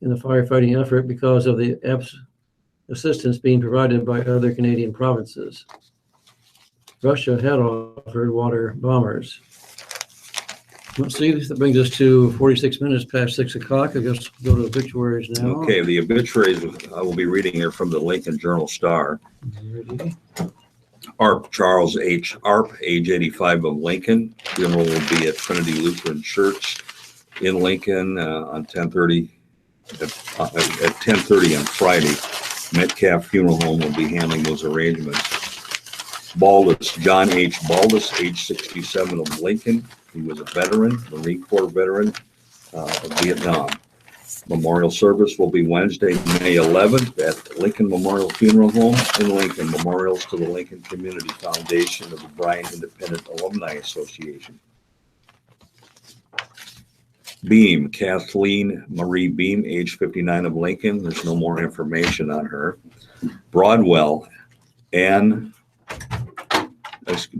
Speaker 3: in the firefighting effort because of the assistance being provided by other Canadian provinces. Russia had offered water bombers. Let's see, that brings us to 46 minutes past 6 o'clock. I guess we'll go to obituaries now.
Speaker 2: Okay, the obituaries I will be reading here from the Lincoln Journal-Star.
Speaker 3: Ready?
Speaker 2: ARP Charles H. ARP, age 85 of Lincoln. Funeral will be at Trinity Lutheran Church in Lincoln on 10:30 at 10:30 on Friday. Metcalf Funeral Home will be handling those arrangements. Baldus, John H. Baldus, age 67 of Lincoln. He was a veteran, Marine Corps veteran of Vietnam. Memorial service will be Wednesday, May 11th at Lincoln Memorial Funeral Home in Lincoln. Memorials to the Lincoln Community Foundation of the Bryan Independent Alumni Association. Beam, Kathleen Marie Beam, age 59 of Lincoln. There's no more information on her. Broadwell,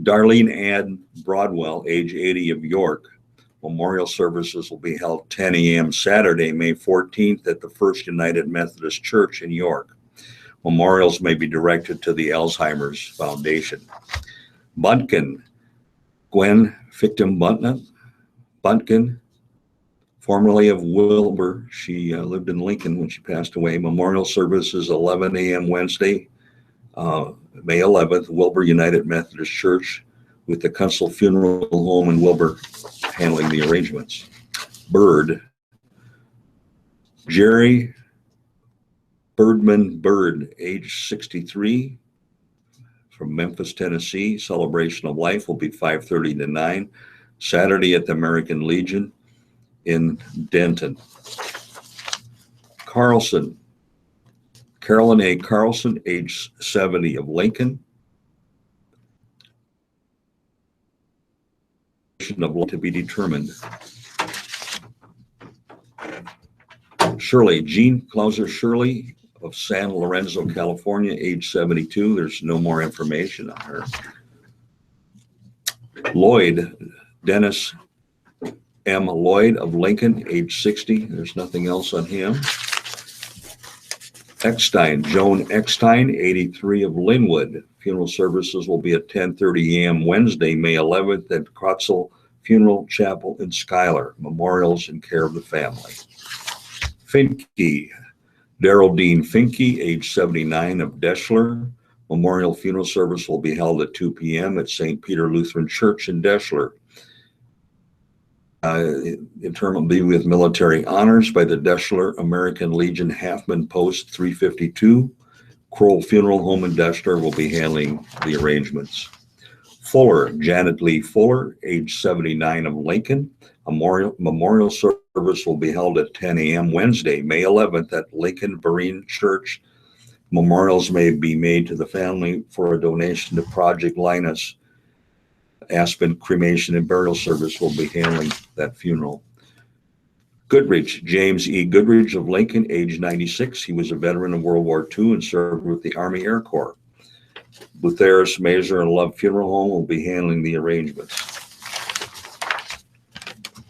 Speaker 2: Darlene Ann Broadwell, age 80 of York. Memorial services will be held 10 a.m. Saturday, May 14th at the First United Methodist Church in York. Memorials may be directed to the Alzheimer's Foundation. Buntkin, Gwen Fictum Buntkin, formerly of Wilbur. She lived in Lincoln when she passed away. Memorial services 11 a.m. Wednesday, May 11th, Wilbur United Methodist Church, with the Kunsel Funeral Home in Wilbur handling the arrangements. Bird, Jerry Birdman Bird, age 63, from Memphis, Tennessee. Celebration of life will be 5:30 to 9, Saturday at the American Legion in Denton. Carlson, Carolyn A. Carlson, age 70 of Lincoln. Of to be determined. Shirley, Jean Clauser Shirley of San Lorenzo, California, age 72. There's no more information on her. Lloyd, Dennis M. Lloyd of Lincoln, age 60. There's nothing else on him. Eckstein, Joan Eckstein, 83 of Linwood. Funeral services will be at 10:30 a.m. Wednesday, May 11th at Kotzel Funeral Chapel in Schuyler. Memorials in care of the family. Finke, Darrell Dean Finke, age 79 of Deschler. Memorial funeral service will be held at 2 p.m. at St. Peter Lutheran Church in Deschler. Interment will be with military honors by the Deschler American Legion Halfman Post 352. Kroll Funeral Home in Deschler will be handling the arrangements. Fuller, Janet Lee Fuller, age 79 of Lincoln. A memorial service will be held at 10 a.m. Wednesday, May 11th at Lincoln Berean Church. Memorials may be made to the family for a donation to Project Linus. Aspen Cremation and Burial Service will be handling that funeral. Goodrich, James E. Goodrich of Lincoln, age 96. He was a veteran of World War II and served with the Army Air Corps. Butheris, Mazer, and Love Funeral Home will be handling the arrangements.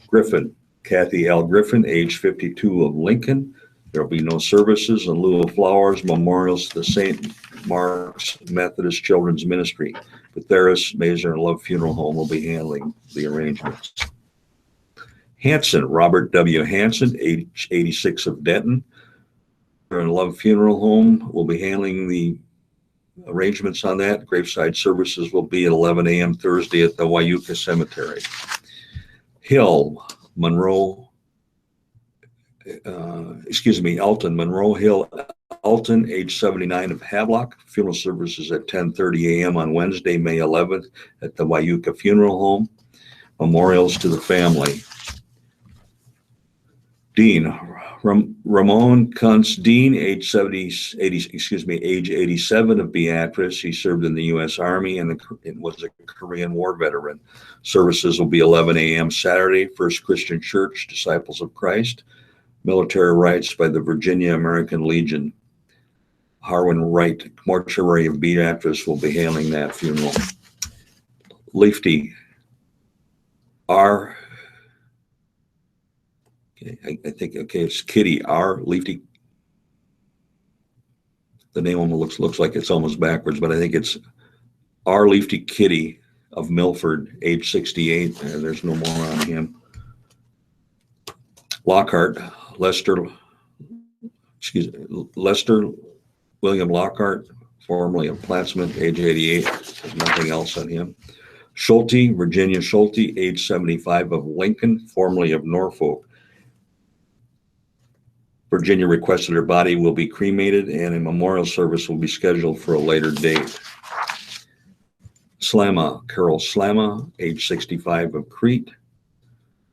Speaker 2: Griffin, Kathy L. Griffin, age 52 of Lincoln. There will be no services in lieu of flowers. Memorials to the St. Mark's Methodist Children's Ministry. Butheris, Mazer, and Love Funeral Home will be handling the arrangements. Hanson, Robert W. Hanson, age 86 of Denton. And Love Funeral Home will be handling the arrangements on that. Graveside services will be at 11 a.m. Thursday at the Wyuka Cemetery. Hill, Elton, Monroe Hill, Elton, age 79 of Havelock. Funeral services at 10:30 a.m. on Wednesday, May 11th at the Wyuka Funeral Home. Memorials to the family. Dean, Ramon Kuntz Dean, age 87 of Beatrice. He served in the U.S. Army and was a Korean War veteran. Services will be 11 a.m. Saturday, First Christian Church, Disciples of Christ. Military rites by the Virginia American Legion. Harwin Wright, Mortuary of Beatrice, will be handling that funeral. Leafty R. It's Kitty R. Leafty. The name almost looks like it's almost backwards, but I think it's R. Leafty Kitty of Milford, age 68. There's no more on him. Lockhart, Lester William Lockhart, formerly of Plattsmouth, age 88. There's nothing else on him. Schulte, Virginia Schulte, age 75 of Lincoln, formerly of Norfolk. Virginia requested her body will be cremated and a memorial service will be scheduled for a later date. Slamma, Carol Slamma, age 65 of Crete.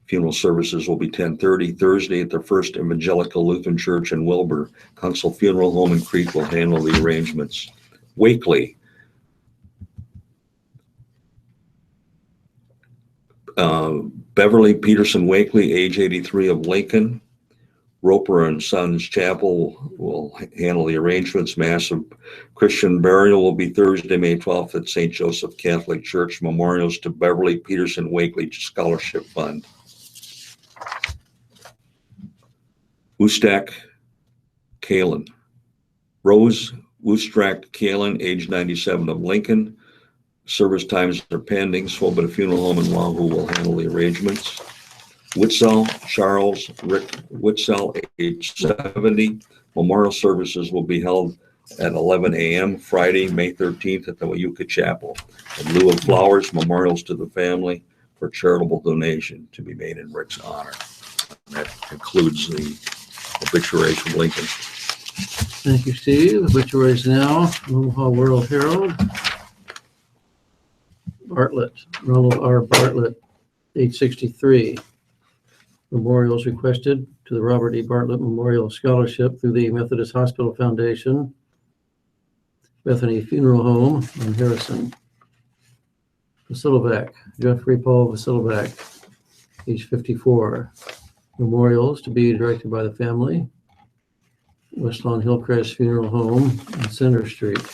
Speaker 2: Funeral services will be 10:30 Thursday at the First Evangelical Lutheran Church in Wilbur. Council Funeral Home in Crete will handle the arrangements. Wakely, Beverly Peterson Wakely, age 83 of Lincoln. Roper and Sons Chapel will handle the arrangements. Mass of Christian burial will be Thursday, May 12th at St. Joseph Catholic Church. Memorials to Beverly Peterson Wakely Scholarship Fund. Woostak Kalen. Rose Woostrak Kalen, age 97 of Lincoln. Service times are pending. Swoboda Funeral Home in Wahoo will handle the arrangements. Witzel, Charles Rick Witzel, age 70. Memorial services will be held at 11 a.m. Friday, May 13th at the Wyuka Chapel. In lieu of flowers, memorials to the family for charitable donation to be made in Rick's honor. And that concludes the obituaries from Lincoln.
Speaker 3: Thank you, Steve. Obituaries now. Omaha World Herald. Bartlett, Ronald R. Bartlett, age 63. Memorials requested to the Robert E. Bartlett Memorial Scholarship through the Methodist Hospital Foundation, Bethany Funeral Home on Harrison. Vasilovac, Jeffrey Paul Vasilovac, age 54. Memorials to be directed by the family, West Lawn Hillcrest Funeral Home on Center Street.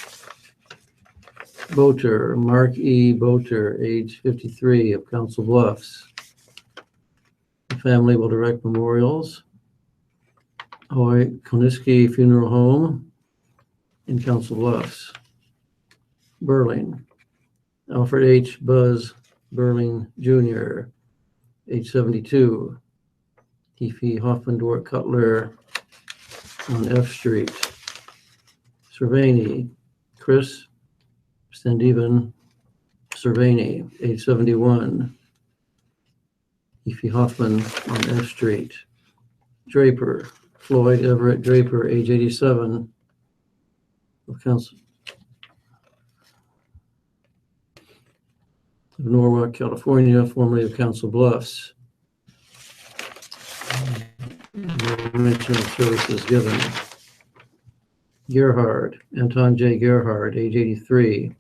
Speaker 3: Boter, Mark E. Boter, age 53 of Council Bluffs. The family will direct memorials. Hoy Koniski Funeral Home in Council Bluffs. Burling, Alfred H. Buzz Burling Jr., age 72. Keefe Hoffendorf Cutler on F Street. Cervini, Chris Sandevan Cerveni, age 71. Efi Hoffman on F Street. Draper, Floyd Everett Draper, age 87, of Council of Norwalk, California, formerly of Council Bluffs. No mention of services given. Gerhard, Anton J. Gerhard, age 83.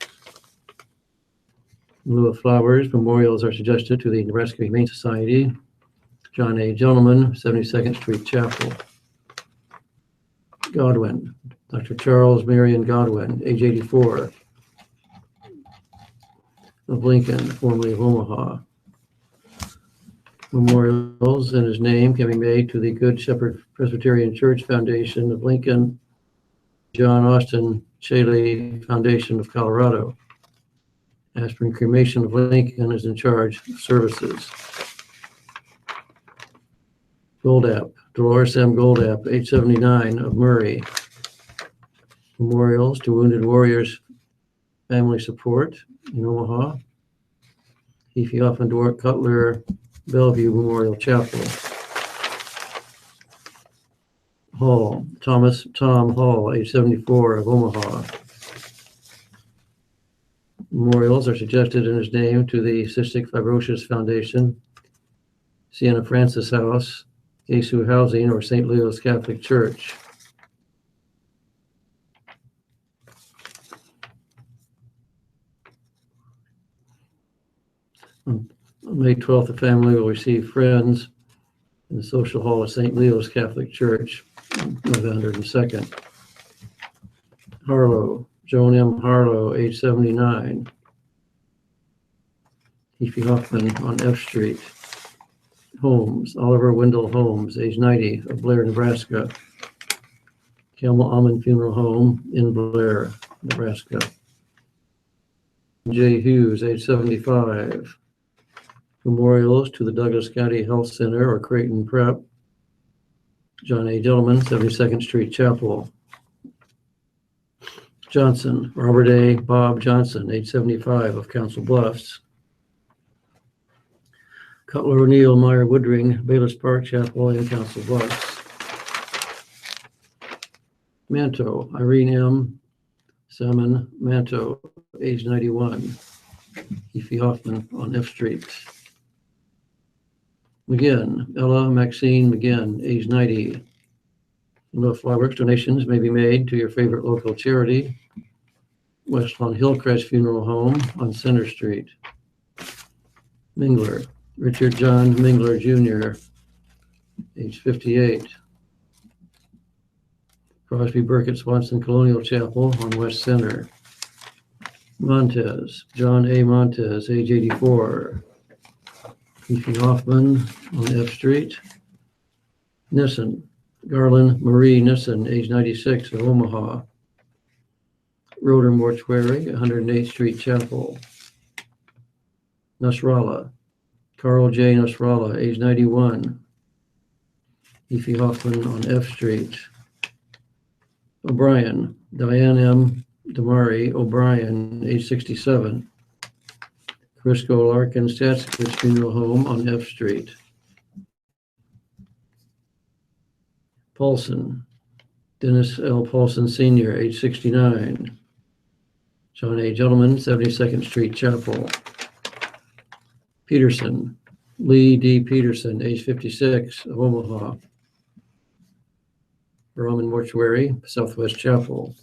Speaker 3: In lieu of flowers, memorials are suggested to the Nebraska Humane Society. John A. Gentleman, 72nd Street Chapel. Godwin, Dr. Charles Marion Godwin, age 84, of Lincoln, formerly of Omaha. Memorials in his name can be made to the Good Shepherd Presbyterian Church Foundation of Lincoln, John Austin Chaley Foundation of Colorado. Aspirin Cremation of Lincoln is in charge of services. Goldap, Dolores M. Goldap, age 79, of Murray. Memorials to Wounded Warriors Family Support in Omaha. Efi Hoffman Dwart Cutler Bellevue Memorial Chapel. Hall, Thomas Tom Hall, age 74, of Omaha. Memorials are suggested in his name to the Cystic Fibrosis Foundation, Sienna Francis House, Yesu Housing, or St. Leo's Catholic Church. On May 12th, the family will receive friends in the Social Hall of St. Leo's Catholic Church, November 2nd. Harlow, Joan M. Harlow, age 79. Efi Hoffman on F Street. Holmes, Oliver Wendell Holmes, age 90, of Blair, Nebraska. Camel Almond Funeral Home in Blair, Nebraska. J. Hughes, age 75. Memorials to the Douglas County Health Center or Creighton Prep. John A. Gentleman, 72nd Street Chapel. Johnson, Robert A. Bob Johnson, age 75, of Council Bluffs. Cutler O'Neill Meyer Woodring, Bayless Park Chapel in Council Bluffs. Manto, Irene M. Salmon Manto, age 91. Efi Hoffman on F Street. McGinn, Ella Maxine McGinn, age 90. No fireworks donations may be made to your favorite local charity. West Lawn Hillcrest Funeral Home on Center Street. Mingler, Richard John Mingler Jr., age 58. Crosby Burkett Swanson Colonial Chapel on West Center. Montez, John A. Montez, age 84. Efi Hoffman on F Street. Nissen, Garland Marie Nissen, age 96, of Omaha. Roeder Mortuary, 108th Street Chapel. Nasrallah, Carl J. Nasrallah, age 91. Efi Hoffman on F Street. O'Brien, Diane M. Damari O'Brien, age 67. Crisco Larkin Statskovich Funeral Home on F Street. Paulson, Dennis L. Paulson Sr., age 69. John A. Gentleman, 72nd Street Chapel. Peterson, Lee D. Peterson, age 56, of Omaha. Brahman Mortuary, Southwest Chapel.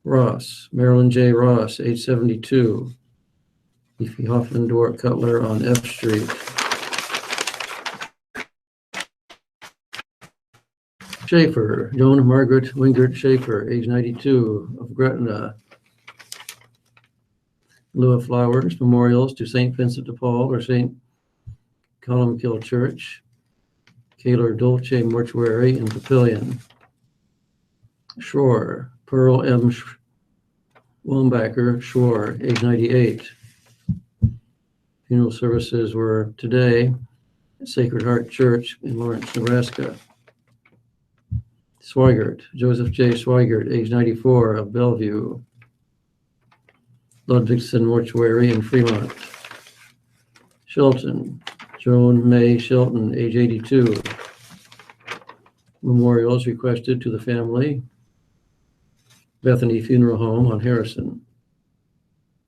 Speaker 3: Ross, Marilyn J. Ross, age 72. Efi Hoffman Dwart Cutler on F Street. Schaefer, Joan Margaret Wingert Schaefer, age 92, of Gretna. In lieu of flowers, memorials to St. Vincent de Paul or St. Columkill Church. Kaler Dolce Mortuary in Papillion. Shore, Pearl M. Wombacher Shore, age 98. Funeral services were today at Sacred Heart Church in Lawrence, Nebraska. Swigert, Joseph J. Swigert, age 94, of Bellevue. Ludwigson Mortuary in Fremont. Shelton, Joan May Shelton, age 82. Memorials requested to the family. Bethany Funeral Home on Harrison.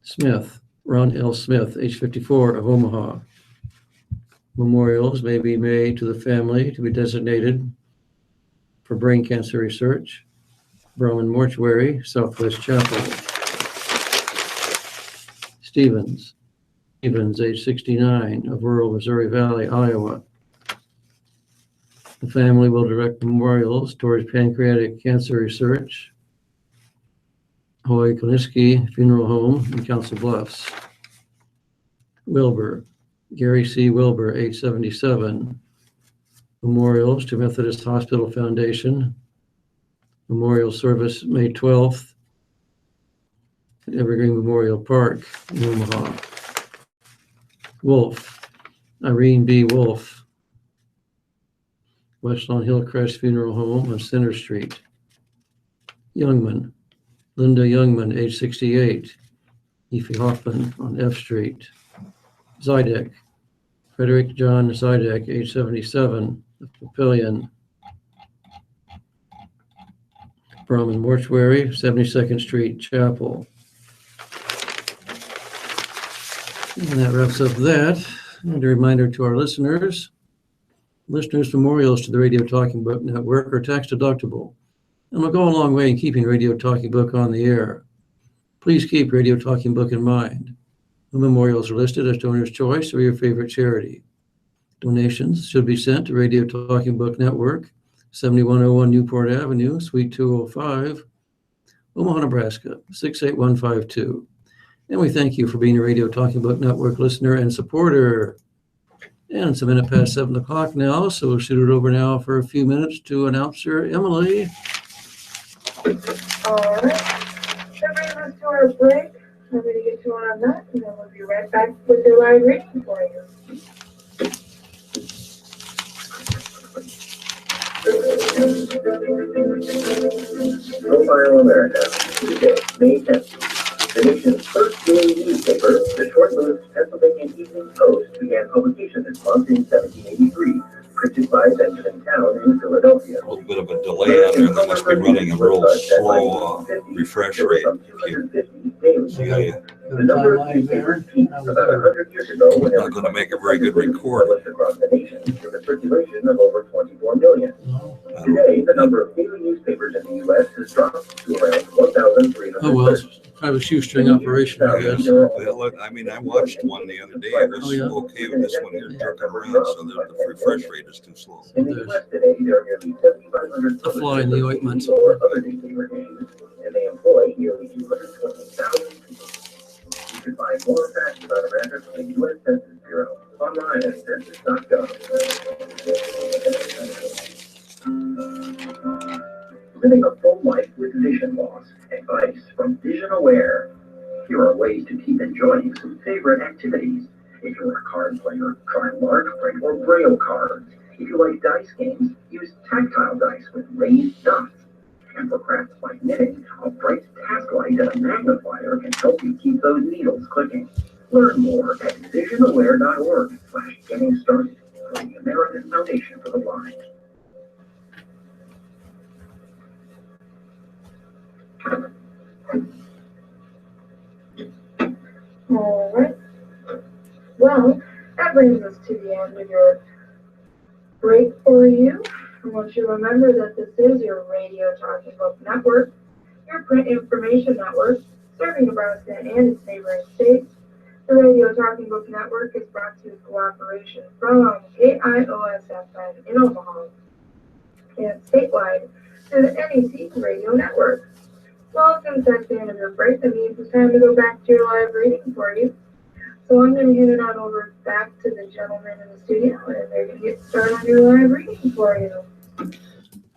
Speaker 3: Smith, Ron L. Smith, age 54, of Omaha. Memorials may be made to the family to be designated for brain cancer research. Brahman Mortuary, Southwest Chapel. Stevens, age 69, of rural Missouri Valley, Iowa. The family will direct memorials towards pancreatic cancer research. Hoy Koniski Funeral Home in Council Bluffs. Wilbur, Gary C. Wilbur, age 77. Memorials to Methodist Hospital Foundation. Memorial service May 12th at Evergreen Memorial Park in Omaha. Wolf, Irene B. Wolf, West Lawn Hillcrest Funeral Home on Center Street. Youngman, Linda Youngman, age 68, Effie Hoffman on F Street. Zydek, Frederick John Zydek, age 77, of Papillion. Brahman Mortuary, 72nd Street Chapel. And that wraps up that. And a reminder to our listeners, memorials to the Radio Talking Book Network are tax deductible and will go a long way in keeping Radio Talking Book on the air. Please keep Radio Talking Book in mind. The memorials are listed as donor's choice or your favorite charity. Donations should be sent to Radio Talking Book Network, 7101 Newport Avenue, Suite 205, Omaha, Nebraska, 68152. And we thank you for being a Radio Talking Book Network listener and supporter. And it's a minute past 7 o'clock now, so we'll shoot it over now for a few minutes to announcer Emily.
Speaker 1: All right. That brings us to our break. I'm going to get you on that, and then we'll be right back with your live reading for you.
Speaker 4: Profile America, Tuesday, May 10th. The nation's first daily newspaper, the short-lived Pennsylvania Evening Post, began publication this month in 1783, printed by Benjamin Town in Philadelphia.
Speaker 2: A little bit of a delay on there. They must be running a real slow refresh rate.
Speaker 4: The number of newspapers peaked about 100 years ago when
Speaker 2: Not going to make a very good recording.
Speaker 4: across the nation with a circulation of over 24 million. Today, the number of daily newspapers in the U.S. has dropped to around 1,300.
Speaker 3: Oh, well, it's kind of a shoestring operation, I guess.
Speaker 2: Well, look, I mean, I watched one the other day. It was okay with this one here jerking around, so the refresh rate is too slow.
Speaker 4: In the U.S. today, there are nearly 7,500
Speaker 3: The fly in the ointment.
Speaker 4: or other newspaper issues, and they employ nearly 220,000 people. You can find more facts about America from the U.S. Census Bureau online at census.gov. Living a full life with vision loss. Advice from Vision Aware. Here are ways to keep enjoying some favorite activities. If you're a card player, try large print or braille cards. If you like dice games, use tactile dice with raised dots. And for crafts like knitting, a bright task light and a magnifier can help you keep those needles clicking. Learn more at visionaware.org/getting started for the American Foundation for the Blind.
Speaker 1: All right. Well, that brings us to the end of your break for you. I want you to remember that this is your Radio Talking Book Network, your print information network, serving Nebraska and its neighboring states. The Radio Talking Book Network is brought to you in cooperation from KIOS-FM in Omaha and statewide through the NEC Radio Network. Well, since that's the end of your break, that means it's time to go back to your live reading for you. So I'm going to hand it on over back to the gentleman in the studio, and they're going to get started on your live reading for you.
Speaker 2: I'm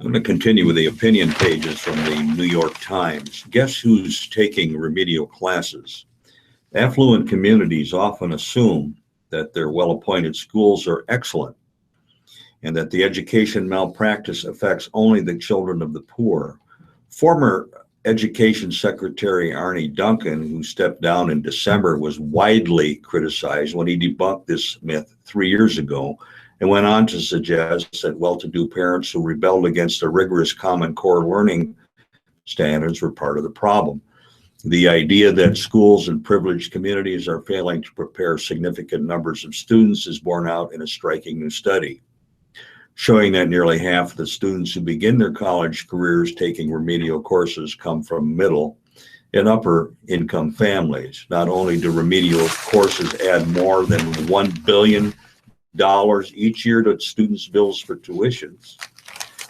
Speaker 2: going to continue with the opinion pages from the New York Times. Guess who's taking remedial classes? Affluent communities often assume that their well-appointed schools are excellent and that the education malpractice affects only the children of the poor. Former Education Secretary Arne Duncan, who stepped down in December, was widely criticized when he debunked this myth 3 years ago and went on to suggest that well-to-do parents who rebelled against the rigorous Common Core learning standards were part of the problem. The idea that schools in privileged communities are failing to prepare significant numbers of students is borne out in a striking new study, showing that nearly half of the students who begin their college careers taking remedial courses come from middle and upper income families. Not only do remedial courses add more than $1 billion each year to students' bills for tuitions,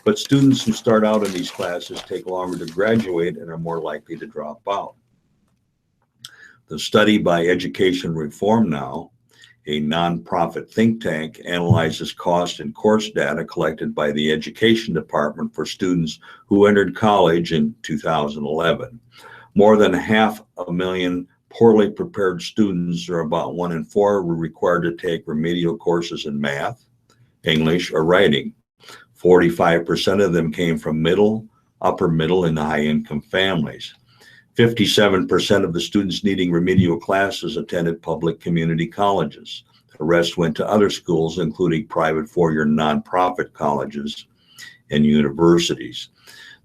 Speaker 2: but students who start out in these classes take longer to graduate and are more likely to drop out. The study by Education Reform Now, a nonprofit think tank, analyzes cost and course data collected by the Education Department for students who entered college in 2011. More than 500,000 poorly prepared students, or about 1 in 4, were required to take remedial courses in math, English, or writing. 45% of them came from middle, upper middle, and high-income families. 57% of the students needing remedial classes attended public community colleges. The rest went to other schools, including private four-year nonprofit colleges and universities.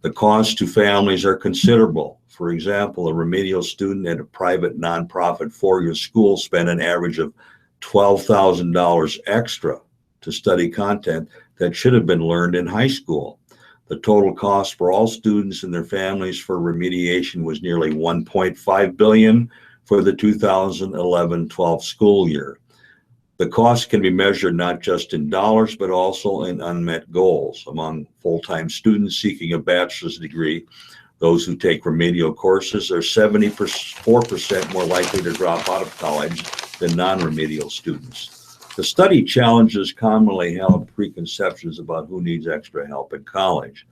Speaker 2: The costs to families are considerable. For example, a remedial student at a private nonprofit four-year school spent an average of $12,000 extra to study content that should have been learned in high school. The total cost for all students and their families for remediation was nearly $1.5 billion for the 2011-12 school year. The cost can be measured not just in dollars, but also in unmet goals. Among full-time students seeking a bachelor's degree, those who take remedial courses are 74% more likely to drop out of college than non-remedial students. The study challenges commonly held preconceptions about who needs extra help in college.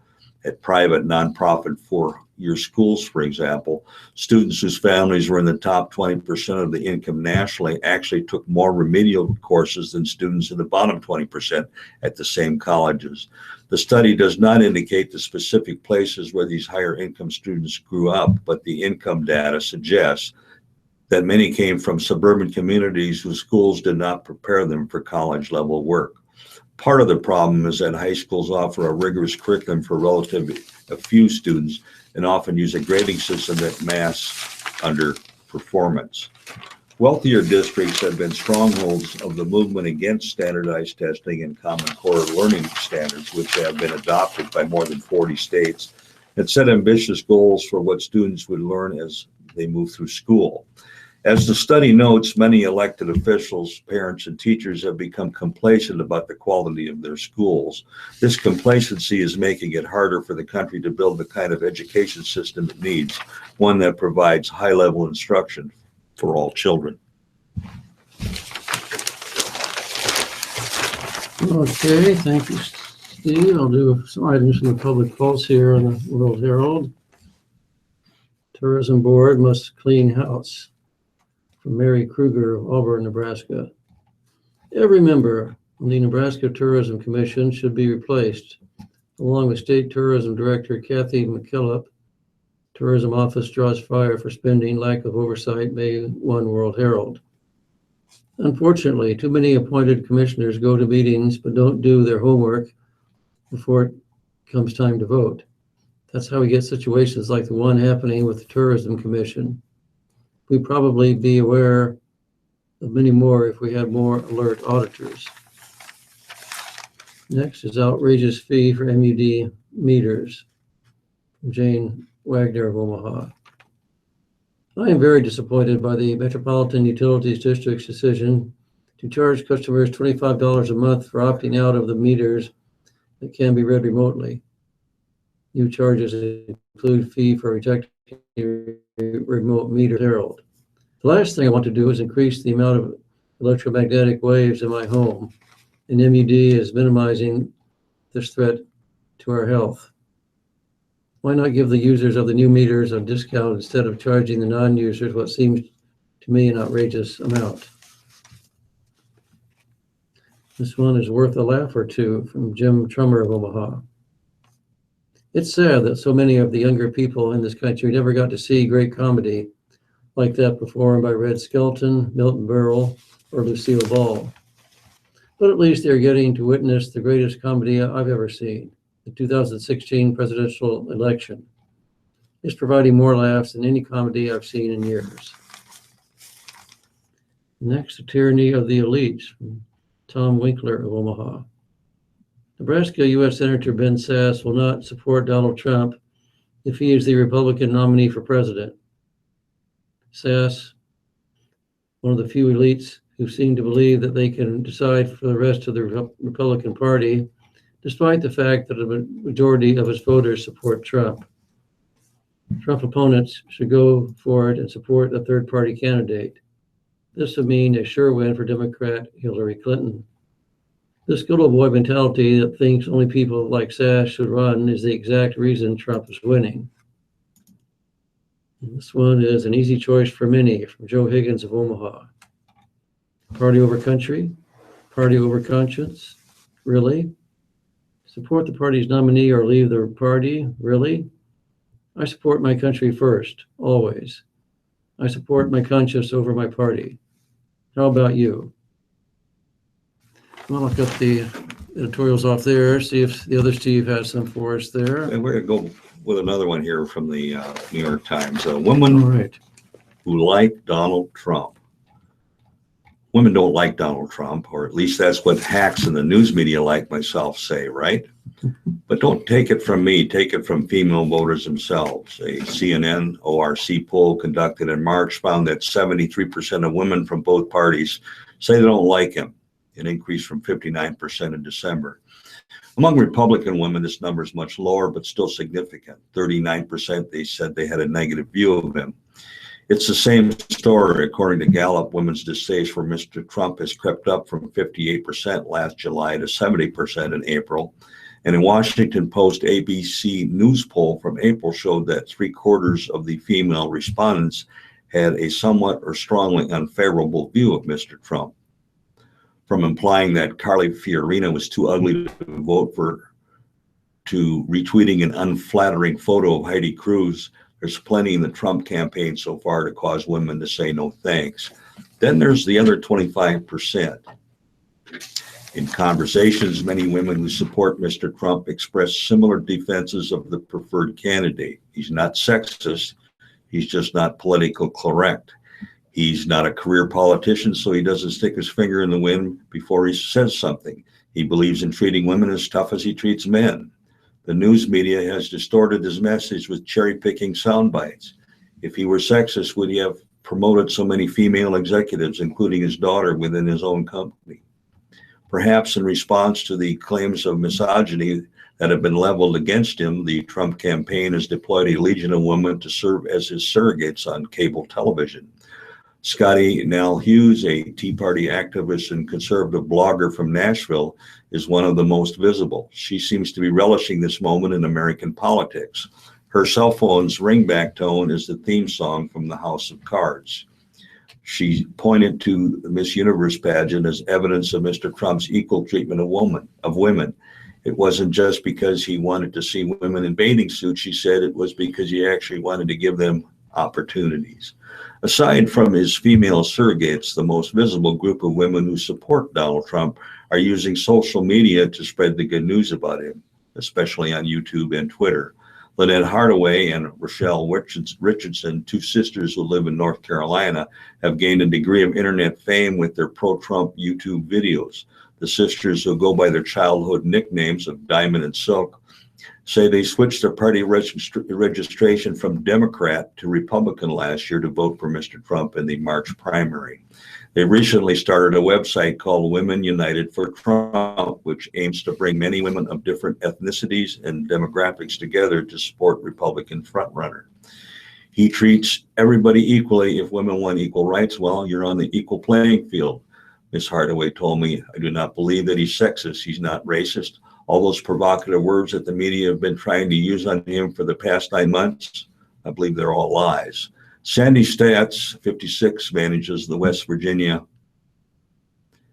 Speaker 2: At private nonprofit four-year schools, for example, students whose families were in the top 20% of the income nationally actually took more remedial courses than students in the bottom 20% at the same colleges. The study does not indicate the specific places where these higher income students grew up, but the income data suggests that many came from suburban communities whose schools did not prepare them for college-level work. Part of the problem is that high schools offer a rigorous curriculum for relatively a few students and often use a grading system that masks underperformance. Wealthier districts have been strongholds of the movement against standardized testing and Common Core learning standards, which have been adopted by more than 40 states, and set ambitious goals for what students would learn as they move through school. As the study notes, many elected officials, parents, and teachers have become complacent about the quality of their schools. This complacency is making it harder for the country to build the kind of education system it needs, one that provides high-level instruction for all children.
Speaker 3: Okay, thank you, Steve. I'll do some items from the public pulse here on the World Herald. Tourism Board must clean house. From Mary Kruger of Auburn, Nebraska. Every member on the Nebraska Tourism Commission should be replaced, along with State Tourism Director Kathy McKillop. Tourism Office draws fire for spending, lack of oversight, May 1 World Herald. Unfortunately, too many appointed commissioners go to meetings but don't do their homework before it comes time to vote. That's how we get situations like the one happening with the Tourism Commission. We'd probably be aware of many more if we had more alert auditors. Next is outrageous fee for MUD meters. Jane Wagner of Omaha. I am very disappointed by the Metropolitan Utilities District's decision to charge customers $25 a month for opting out of the meters that can be read remotely. New charges include fee for rejecting remote meter Herald. The last thing I want to do is increase the amount of electromagnetic waves in my home, and MUD is minimizing this threat to our health. Why not give the users of the new meters a discount instead of charging the non-users what seems to me an outrageous amount? This one is worth a laugh or two from Jim Trummer of Omaha. It's sad that so many of the younger people in this country never got to see great comedy like that performed by Red Skelton, Milton Berle, or Lucille Ball. But at least they're getting to witness the greatest comedy I've ever seen. The 2016 presidential election is providing more laughs than any comedy I've seen in years. Next, the tyranny of the elites, from Tom Winkler of Omaha. Nebraska U.S. Senator Ben Sasse will not support Donald Trump if he is the Republican nominee for president. Sasse, one of the few elites who seem to believe that they can decide for the rest of the Republican Party, despite the fact that a majority of its voters support Trump. Trump opponents should go for it and support a third-party candidate. This would mean a sure win for Democrat Hillary Clinton. This good old boy mentality that thinks only people like Sasse should run is the exact reason Trump is winning. And this one is an easy choice for many, from Joe Higgins of Omaha. Party over country, party over conscience, really? Support the party's nominee or leave the party, really? I support my country first, always. I support my conscience over my party. How about you? Well, I'll cut the editorials off there, see if the other Steve has some for us there.
Speaker 2: And we're going to go with another one here from the New York Times.
Speaker 3: All
Speaker 2: Women
Speaker 3: right.
Speaker 2: who like Donald Trump. Women don't like Donald Trump, or at least that's what hacks in the news media like myself say, right? But don't take it from me, take it from female voters themselves. A CNN ORC poll conducted in March found that 73% of women from both parties say they don't like him, an increase from 59% in December. Among Republican women, this number is much lower, but still significant. 39% they said they had a negative view of him. It's the same story. According to Gallup, women's distaste for Mr. Trump has crept up from 58% last July to 70% in April. And a Washington Post ABC News poll from April showed that 3/4 of the female respondents had a somewhat or strongly unfavorable view of Mr. Trump. From implying that Carly Fiorina was too ugly to vote for, to retweeting an unflattering photo of Heidi Cruz, there's plenty in the Trump campaign so far to cause women to say no thanks. Then there's the other 25%. In conversations, many women who support Mr. Trump express similar defenses of the preferred candidate. He's not sexist. He's just not politically correct. He's not a career politician, so he doesn't stick his finger in the wind before he says something. He believes in treating women as tough as he treats men. The news media has distorted his message with cherry-picking sound bites. If he were sexist, would he have promoted so many female executives, including his daughter, within his own company? Perhaps in response to the claims of misogyny that have been leveled against him, the Trump campaign has deployed a legion of women to serve as his surrogates on cable television. Scotty Nell Hughes, a Tea Party activist and conservative blogger from Nashville, is one of the most visible. She seems to be relishing this moment in American politics. Her cell phone's ringback tone is the theme song from the House of Cards. She pointed to the Miss Universe pageant as evidence of Mr. Trump's equal treatment of women. It wasn't just because he wanted to see women in bathing suits, she said it was because he actually wanted to give them opportunities. Aside from his female surrogates, the most visible group of women who support Donald Trump are using social media to spread the good news about him, especially on YouTube and Twitter. Lynette Hardaway and Rochelle Richardson, two sisters who live in North Carolina, have gained a degree of internet fame with their pro-Trump YouTube videos. The sisters, who go by their childhood nicknames of Diamond and Silk, say they switched their party registration from Democrat to Republican last year to vote for Mr. Trump in the March primary. They recently started a website called Women United for Trump, which aims to bring many women of different ethnicities and demographics together to support Republican frontrunner. He treats everybody equally. If women want equal rights, well, you're on the equal playing field. Ms. Hardaway told me, I do not believe that he's sexist. He's not racist. All those provocative words that the media have been trying to use on him for the past 9 months, I believe they're all lies. Sandy Stats, 56, manages the West Virginia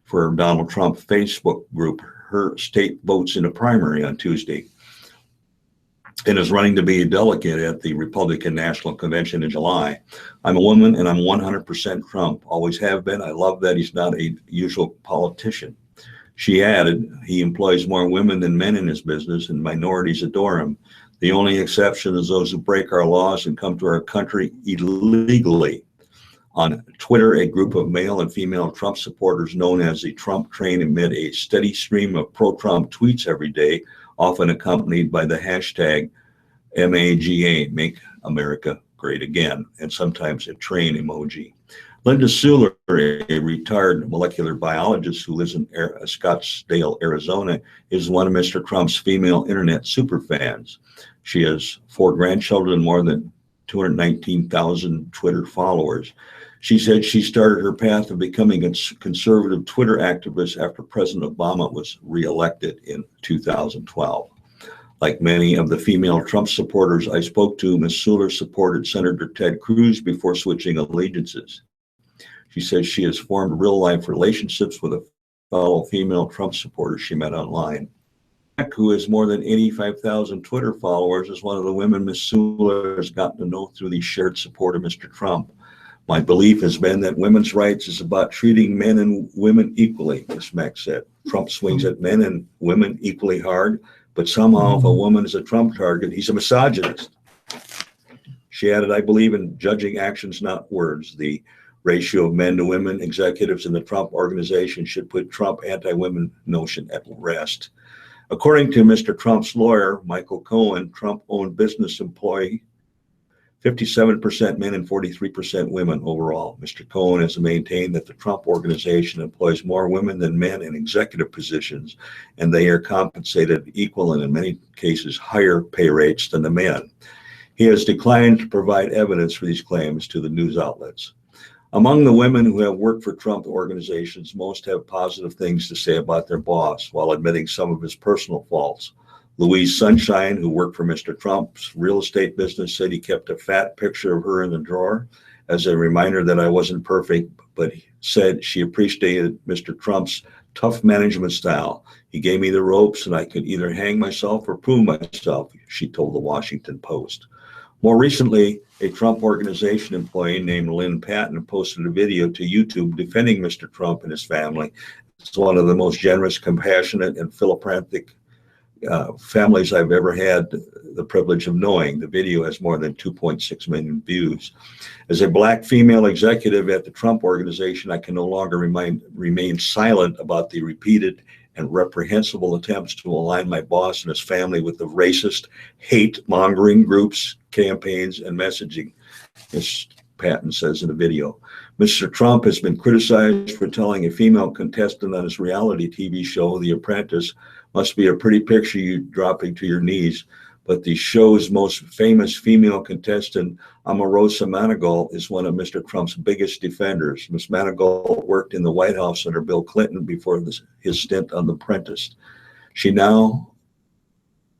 Speaker 2: for Donald Trump Facebook group. Her state votes in a primary on Tuesday. and is running to be a delegate at the Republican National Convention in July. I'm a woman and I'm 100% Trump. Always have been. I love that he's not a usual politician. She added, he employs more women than men in his business, and minorities adore him. The only exception is those who break our laws and come to our country illegally. On Twitter, a group of male and female Trump supporters known as the Trump Train emit a steady stream of pro-Trump tweets every day, often accompanied by the hashtag MAGA, Make America Great Again, and sometimes a train emoji. Linda Suler, a retired molecular biologist who lives in Scottsdale, Arizona, is one of Mr. Trump's female internet superfans. She has 4 grandchildren and more than 219,000 Twitter followers. She said she started her path of becoming a conservative Twitter activist after President Obama was reelected in 2012. Like many of the female Trump supporters I spoke to, Ms. Suler supported Senator Ted Cruz before switching allegiances. She says she has formed real-life relationships with a fellow female Trump supporter she met online. Who has more than 85,000 Twitter followers, is one of the women Ms. Suler has gotten to know through the shared support of Mr. Trump. My belief has been that women's rights is about treating men and women equally, Ms. Mack said. Trump swings at men and women equally hard, but somehow if a woman is a Trump target, he's a misogynist. She added, I believe in judging actions, not words. The ratio of men to women executives in the Trump organization should put Trump anti-women notion at rest. According to Mr. Trump's lawyer, Michael Cohen, Trump-owned business employee 57% men and 43% women overall. Mr. Cohen has maintained that the Trump organization employs more women than men in executive positions, and they are compensated equal and in many cases higher pay rates than the men. He has declined to provide evidence for these claims to the news outlets. Among the women who have worked for Trump organizations, most have positive things to say about their boss, while admitting some of his personal faults. Louise Sunshine, who worked for Mr. Trump's real estate business, said he kept a fat picture of her in the drawer as a reminder that I wasn't perfect, but said she appreciated Mr. Trump's tough management style. He gave me the ropes and I could either hang myself or prove myself, she told the Washington Post. More recently, a Trump organization employee named Lynn Patton posted a video to YouTube defending Mr. Trump and his family. It's one of the most generous, compassionate, and philanthropic families I've ever had the privilege of knowing. The video has more than 2.6 million views. As a Black female executive at the Trump organization, I can no longer remain silent about the repeated and reprehensible attempts to align my boss and his family with the racist, hate-mongering groups, campaigns, and messaging, Ms. Patton says in the video. Mr. Trump has been criticized for telling a female contestant on his reality TV show, The Apprentice, must be a pretty picture you dropping to your knees. But the show's most famous female contestant, Omarosa Manigault, is one of Mr. Trump's biggest defenders. Ms. Manigault worked in the White House under Bill Clinton before his stint on The Apprentice. She now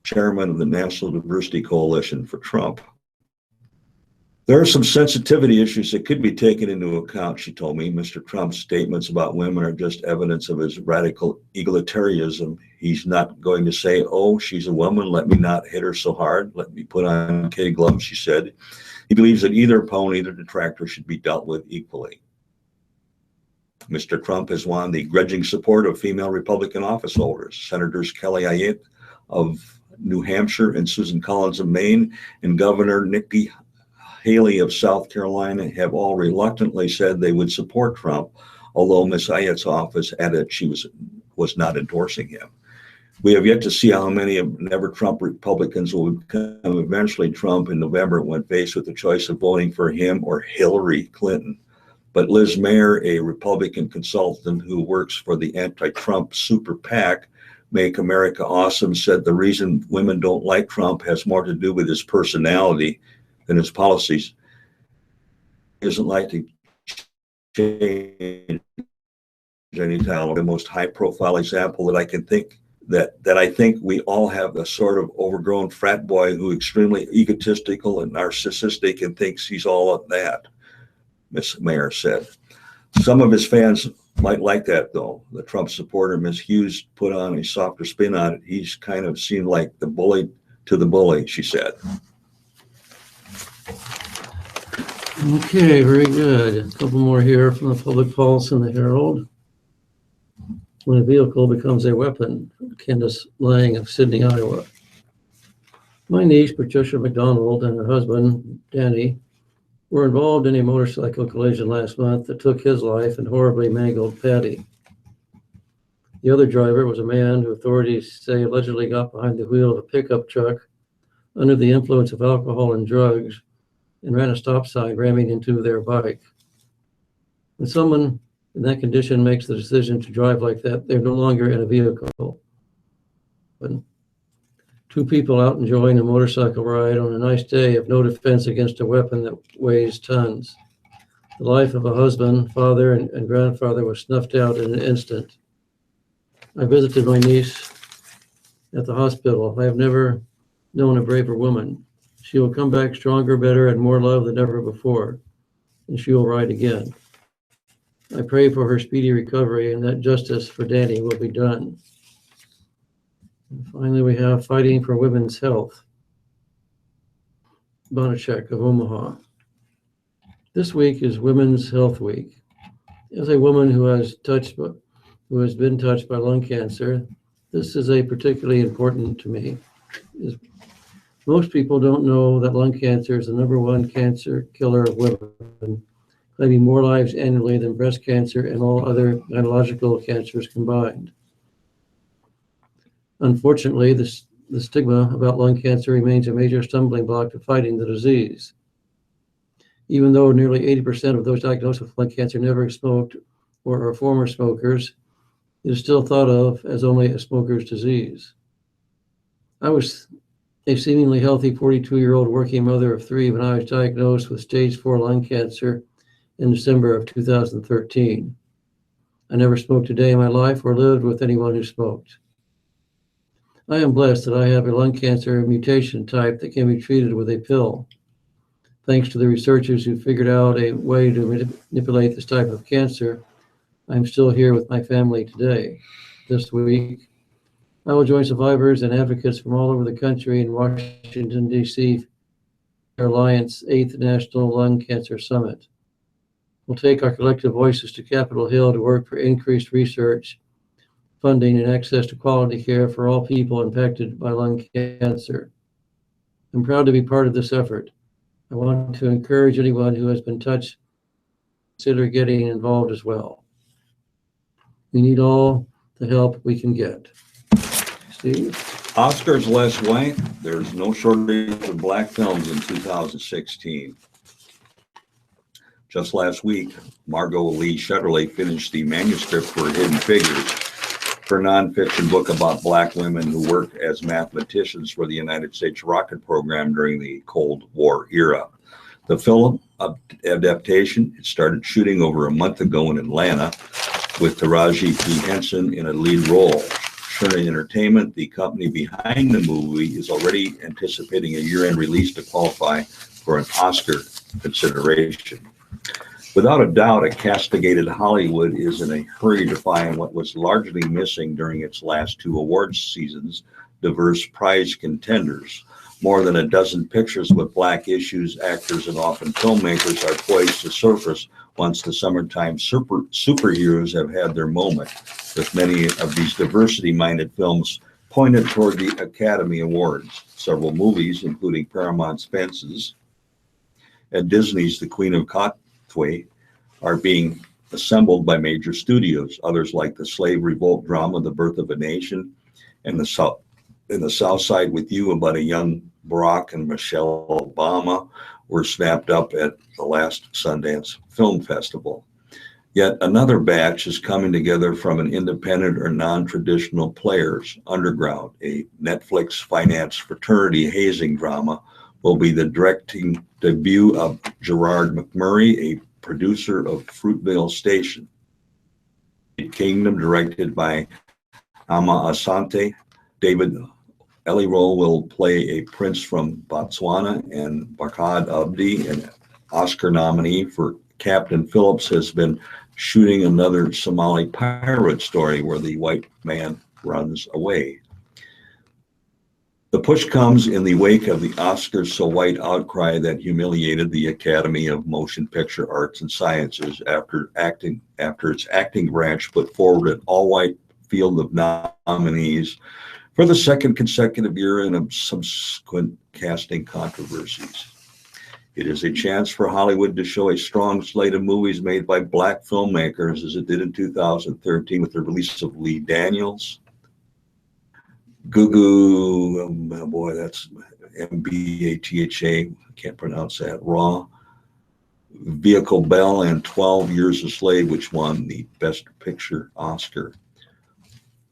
Speaker 2: chairman of the National Diversity Coalition for Trump. There are some sensitivity issues that could be taken into account, she told me. Mr. Trump's statements about women are just evidence of his radical egalitarianism. He's not going to say, oh, she's a woman, let me not hit her so hard, let me put on kid gloves, she said. He believes that either opponent, either detractor should be dealt with equally. Mr. Trump has won the grudging support of female Republican office holders. Senators Kelly Ayotte of New Hampshire and Susan Collins of Maine and Governor Nikki Haley of South Carolina have all reluctantly said they would support Trump, although Ms. Ayotte's office added she was not endorsing him. We have yet to see how many of never Trump Republicans will become eventually Trump in November when faced with the choice of voting for him or Hillary Clinton. But Liz Mayer, a Republican consultant who works for the anti-Trump super PAC, Make America Awesome, said the reason women don't like Trump has more to do with his personality than his policies. He doesn't like to change any time. The most high-profile example that I can think that I think we all have a sort of overgrown frat boy who extremely egotistical and narcissistic and thinks he's all of that, Ms. Mayer said. Some of his fans might like that, though. The Trump supporter, Ms. Hughes, put on a softer spin on it. He's kind of seemed like the bullied to the bully, she said.
Speaker 3: Okay, very good. A couple more here from the Public Pulse and the Herald. When a vehicle becomes a weapon, Candace Lang of Sydney, Iowa. My niece, Patricia McDonald, and her husband, Danny, were involved in a motorcycle collision last month that took his life and horribly mangled Patty. The other driver was a man who authorities say allegedly got behind the wheel of a pickup truck under the influence of alcohol and drugs and ran a stop sign, ramming into their bike. When someone in that condition makes the decision to drive like that, they're no longer in a vehicle. When two people out enjoying a motorcycle ride on a nice day have no defense against a weapon that weighs tons. The life of a husband, father, and grandfather was snuffed out in an instant. I visited my niece at the hospital. I have never known a braver woman. She will come back stronger, better, and more loved than ever before, and she will ride again. I pray for her speedy recovery and that justice for Danny will be done. And finally, we have Fighting for Women's Health. Bonachek of Omaha. This week is Women's Health Week. As a woman who has been touched by lung cancer, this is particularly important to me. Most people don't know that lung cancer is the #1 cancer killer of women, claiming more lives annually than breast cancer and all other gynecological cancers combined. Unfortunately, the stigma about lung cancer remains a major stumbling block to fighting the disease. Even though nearly 80% of those diagnosed with lung cancer never smoked or are former smokers, it is still thought of as only a smoker's disease. I was a seemingly healthy 42-year-old working mother of 3 when I was diagnosed with stage 4 lung cancer in December of 2013. I never smoked a day in my life or lived with anyone who smoked. I am blessed that I have a lung cancer mutation type that can be treated with a pill. Thanks to the researchers who figured out a way to manipulate this type of cancer, I'm still here with my family today. This week, I will join survivors and advocates from all over the country in Washington, D.C. for Alliance 8th National Lung Cancer Summit. We'll take our collective voices to Capitol Hill to work for increased research, funding, and access to quality care for all people impacted by lung cancer. I'm proud to be part of this effort. I want to encourage anyone who has been touched to consider getting involved as well. We need all the help we can get. Steve?
Speaker 2: Oscars less white. There's no shortage of black films in 2016. Just last week, Margot Lee Shetterly finished the manuscript for Hidden Figures, her nonfiction book about black women who worked as mathematicians for the United States rocket program during the Cold War era. The film adaptation, it started shooting over a month ago in Atlanta with Taraji P. Henson in a lead role. Shurney Entertainment, the company behind the movie, is already anticipating a year-end release to qualify for an Oscar consideration. Without a doubt, a castigated Hollywood is in a hurry to find what was largely missing during its last 2 awards seasons, diverse prize contenders. More than a dozen pictures with black issues, actors, and often filmmakers are poised to surface once the summertime superheroes have had their moment, with many of these diversity-minded films pointed toward the Academy Awards. Several movies, including Paramount's Fences and Disney's The Queen of Katwe, are being assembled by major studios. Others, like the slave revolt drama The Birth of a Nation and the South Side with You, about a young Barack and Michelle Obama, were snapped up at the last Sundance Film Festival. Yet another batch is coming together from an independent or non-traditional players. Underground, a Netflix finance fraternity hazing drama, will be the directing debut of Gerard McMurray, a producer of Fruitvale Station. Kingdom, directed by Ama Asante. David Elirol will play a prince from Botswana, and Barkhad Abdi, an Oscar nominee for Captain Phillips, has been shooting another Somali pirate story where the white man runs away. The push comes in the wake of the Oscars So White outcry that humiliated the Academy of Motion Picture Arts and Sciences after its acting branch put forward an all-white field of nominees for the second consecutive year and subsequent casting controversies. It is a chance for Hollywood to show a strong slate of movies made by Black filmmakers, as it did in 2013 with the release of Lee Daniels, Gugu, oh boy, that's Mbatha, can't pronounce that, Raw, Vehicle Bell, and 12 Years a Slave, which won the Best Picture Oscar.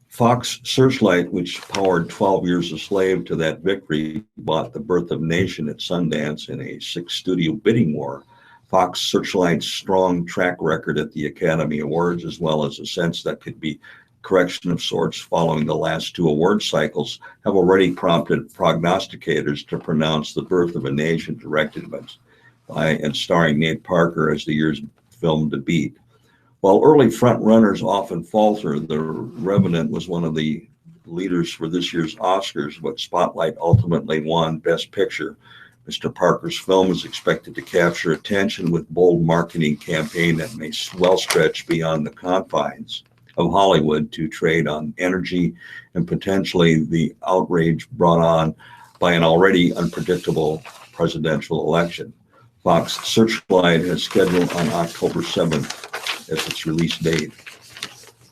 Speaker 2: Fox Searchlight, which powered 12 Years a Slave to that victory, bought The Birth of a Nation at Sundance in a 6-studio bidding war. Fox Searchlight's strong track record at the Academy Awards, as well as a sense that could be correction of sorts following the last 2 award cycles, have already prompted prognosticators to pronounce The Birth of a Nation, directed by and starring Nate Parker, as the year's film to beat. While early front-runners often falter, The Revenant was one of the leaders for this year's Oscars, but Spotlight ultimately won Best Picture. Mr. Parker's film is expected to capture attention with bold marketing campaign that may well stretch beyond the confines of Hollywood to trade on energy and potentially the outrage brought on by an already unpredictable presidential election. Fox Searchlight has scheduled on October 7th as its release date.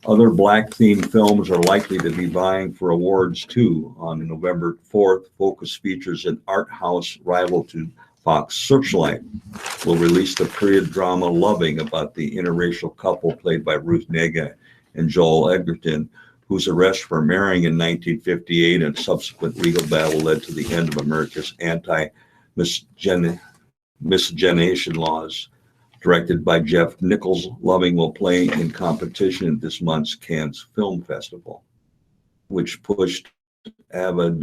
Speaker 2: Other Black-themed films are likely to be vying for awards too. On November 4th, Focus Features, an art house rival to Fox Searchlight, will release the period drama Loving, about the interracial couple played by Ruth Negga and Joel Edgerton, whose arrest for marrying in 1958 and subsequent legal battle led to the end of America's anti-miscegenation laws. Directed by Jeff Nichols, Loving will play in competition at this month's Cannes Film Festival, which pushed Ava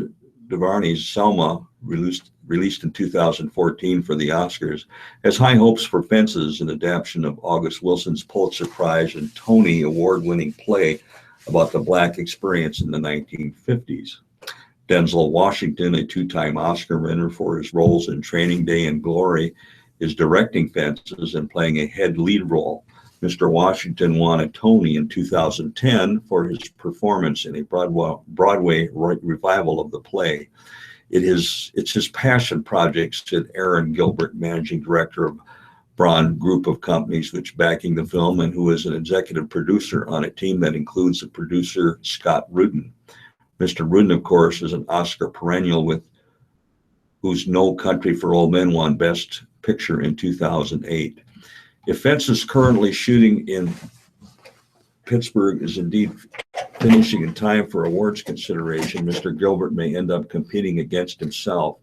Speaker 2: DuVernay's Selma, released in 2014 for the Oscars, has high hopes for Fences, an adaptation of August Wilson's Pulitzer Prize and Tony Award-winning play about the Black experience in the 1950s. Denzel Washington, a 2-time Oscar winner for his roles in Training Day and Glory, is directing Fences and playing a head lead role. Mr. Washington won a Tony in 2010 for his performance in a Broadway revival of the play. It's his passion project, said Aaron Gilbert, managing director of Braun Group of Companies, which backing the film, and who is an executive producer on a team that includes the producer Scott Rudin. Mr. Rudin, of course, is an Oscar perennial with whose No Country for Old Men won Best Picture in 2008. If Fences, currently shooting in Pittsburgh, is indeed finishing in time for awards consideration, Mr. Gilbert may end up competing against himself.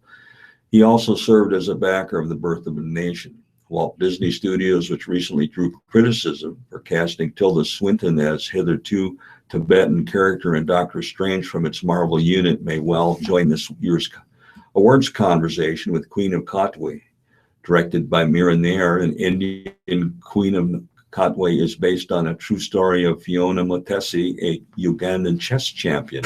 Speaker 2: He also served as a backer of The Birth of a Nation. Walt Disney Studios, which recently drew criticism for casting Tilda Swinton as hitherto Tibetan character in Doctor Strange from its Marvel unit, may well join this year's awards conversation with Queen of Katwe. Directed by Mira Nair, an Indian Queen of Katwe is based on a true story of Fiona Mutesi, a Ugandan chess champion.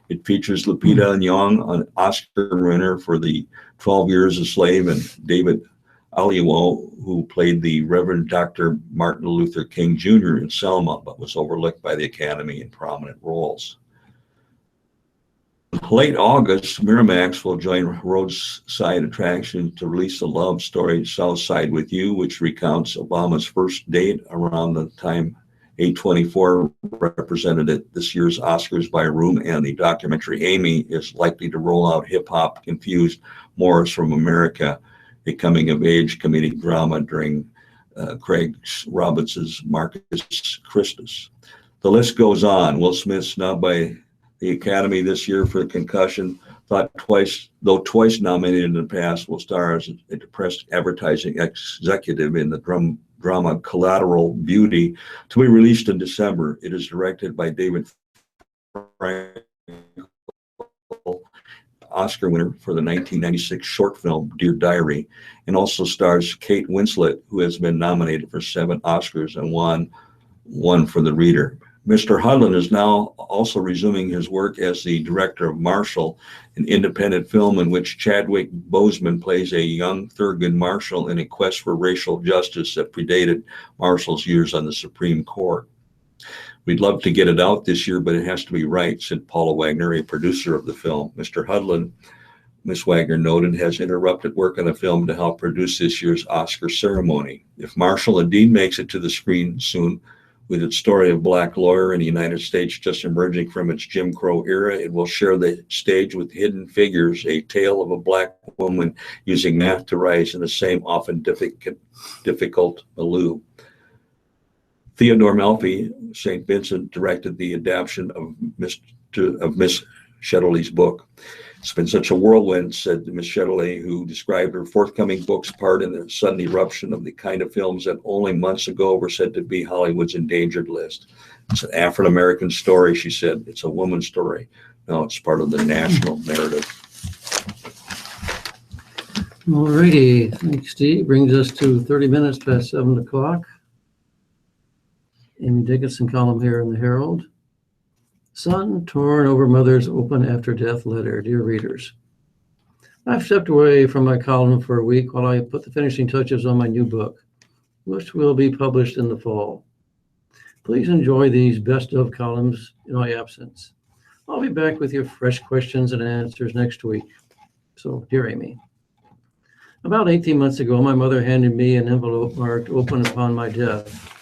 Speaker 2: It features Lupita Nyong'o, an Oscar winner for the 12 Years a Slave, and David Oyelowo, who played the Reverend Dr. Martin Luther King Jr. in Selma, but was overlooked by the Academy in prominent roles. Late August, Miramax will join Roadside Attraction to release the love story South Side with You, which recounts Obama's first date around the time A24 represented at this year's Oscars by Room, and the documentary Amy is likely to roll out hip-hop infused Morris from America, a coming-of-age comedic drama during Craig Robinson's Marcus Christus. The list goes on. Will Smith, snubbed by the Academy this year for Concussion, though twice nominated in the past, will star as a depressed advertising executive in the drama Collateral Beauty, to be released in December. It is directed by David Frankel, Oscar winner for the 1996 short film Dear Diary, and also stars Kate Winslet, who has been nominated for 7 Oscars and won one for The Reader. Mr. Hudlin is now also resuming his work as the director of Marshall, an independent film in which Chadwick Boseman plays a young Thurgood Marshall in a quest for racial justice that predated Marshall's years on the Supreme Court. We'd love to get it out this year, but it has to be right, said Paula Wagner, a producer of the film. Mr. Hudlin, Ms. Wagner noted, has interrupted work on the film to help produce this year's Oscar ceremony. If Marshall indeed makes it to the screen soon, with its story of Black lawyer in the United States just emerging from its Jim Crow era, it will share the stage with Hidden Figures, a tale of a Black woman using math to rise in the same often difficult milieu. Theodore Melfi, St. Vincent, directed the adaptation of Miss Shetterly's book. It's been such a whirlwind, said Miss Shetterly, who described her forthcoming book's part in the sudden eruption of the kind of films that only months ago were said to be Hollywood's endangered list. It's an African-American story, she said. It's a woman's story. No, it's part of the national narrative.
Speaker 3: All righty. Thanks, Steve. Brings us to 30 minutes past 7 o'clock. Amy Dickinson column here in the Herald. Son torn over mother's open after death letter. Dear readers, I've stepped away from my column for a week while I put the finishing touches on my new book, which will be published in the fall. Please enjoy these best of columns in my absence. I'll be back with your fresh questions and answers next week. So, dear Amy, about 18 months ago, my mother handed me an envelope marked open upon my death.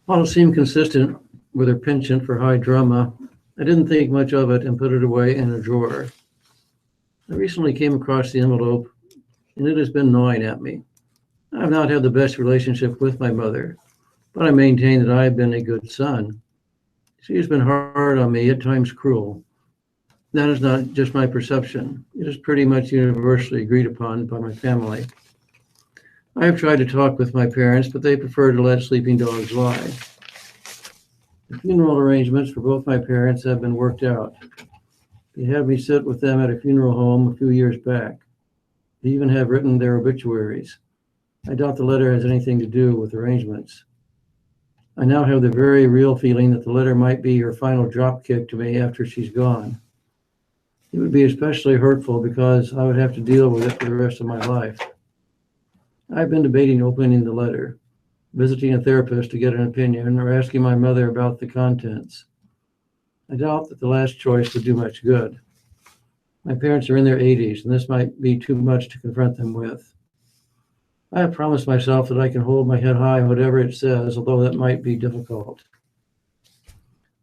Speaker 3: While it seemed consistent with her penchant for high drama, I didn't think much of it and put it away in a drawer. I recently came across the envelope, and it has been gnawing at me. I've not had the best relationship with my mother, but I maintain that I have been a good son. She has been hard on me, at times cruel. That is not just my perception. It is pretty much universally agreed upon by my family. I have tried to talk with my parents, but they prefer to let sleeping dogs lie. The funeral arrangements for both my parents have been worked out. They had me sit with them at a funeral home a few years back. They even have written their obituaries. I doubt the letter has anything to do with arrangements. I now have the very real feeling that the letter might be her final dropkick to me after she's gone. It would be especially hurtful because I would have to deal with it for the rest of my life. I've been debating opening the letter, visiting a therapist to get an opinion, or asking my mother about the contents. I doubt that the last choice would do much good. My parents are in their 80s, and this might be too much to confront them with. I have promised myself that I can hold my head high whatever it says, although that might be difficult.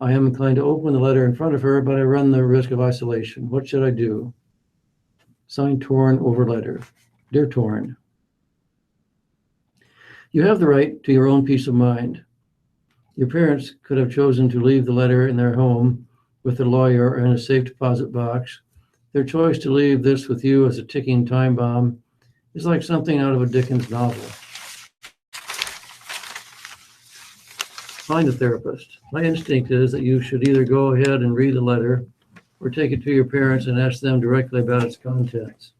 Speaker 3: I am inclined to open the letter in front of her, but I run the risk of isolation. What should I do? Signed, Torn over letter. Dear Torn, you have the right to your own peace of mind. Your parents could have chosen to leave the letter in their home with their lawyer or in a safe deposit box. Their choice to leave this with you as a ticking time bomb is like something out of a Dickens novel. Find a therapist. My instinct is that you should either go ahead and read the letter or take it to your parents and ask them directly about its contents.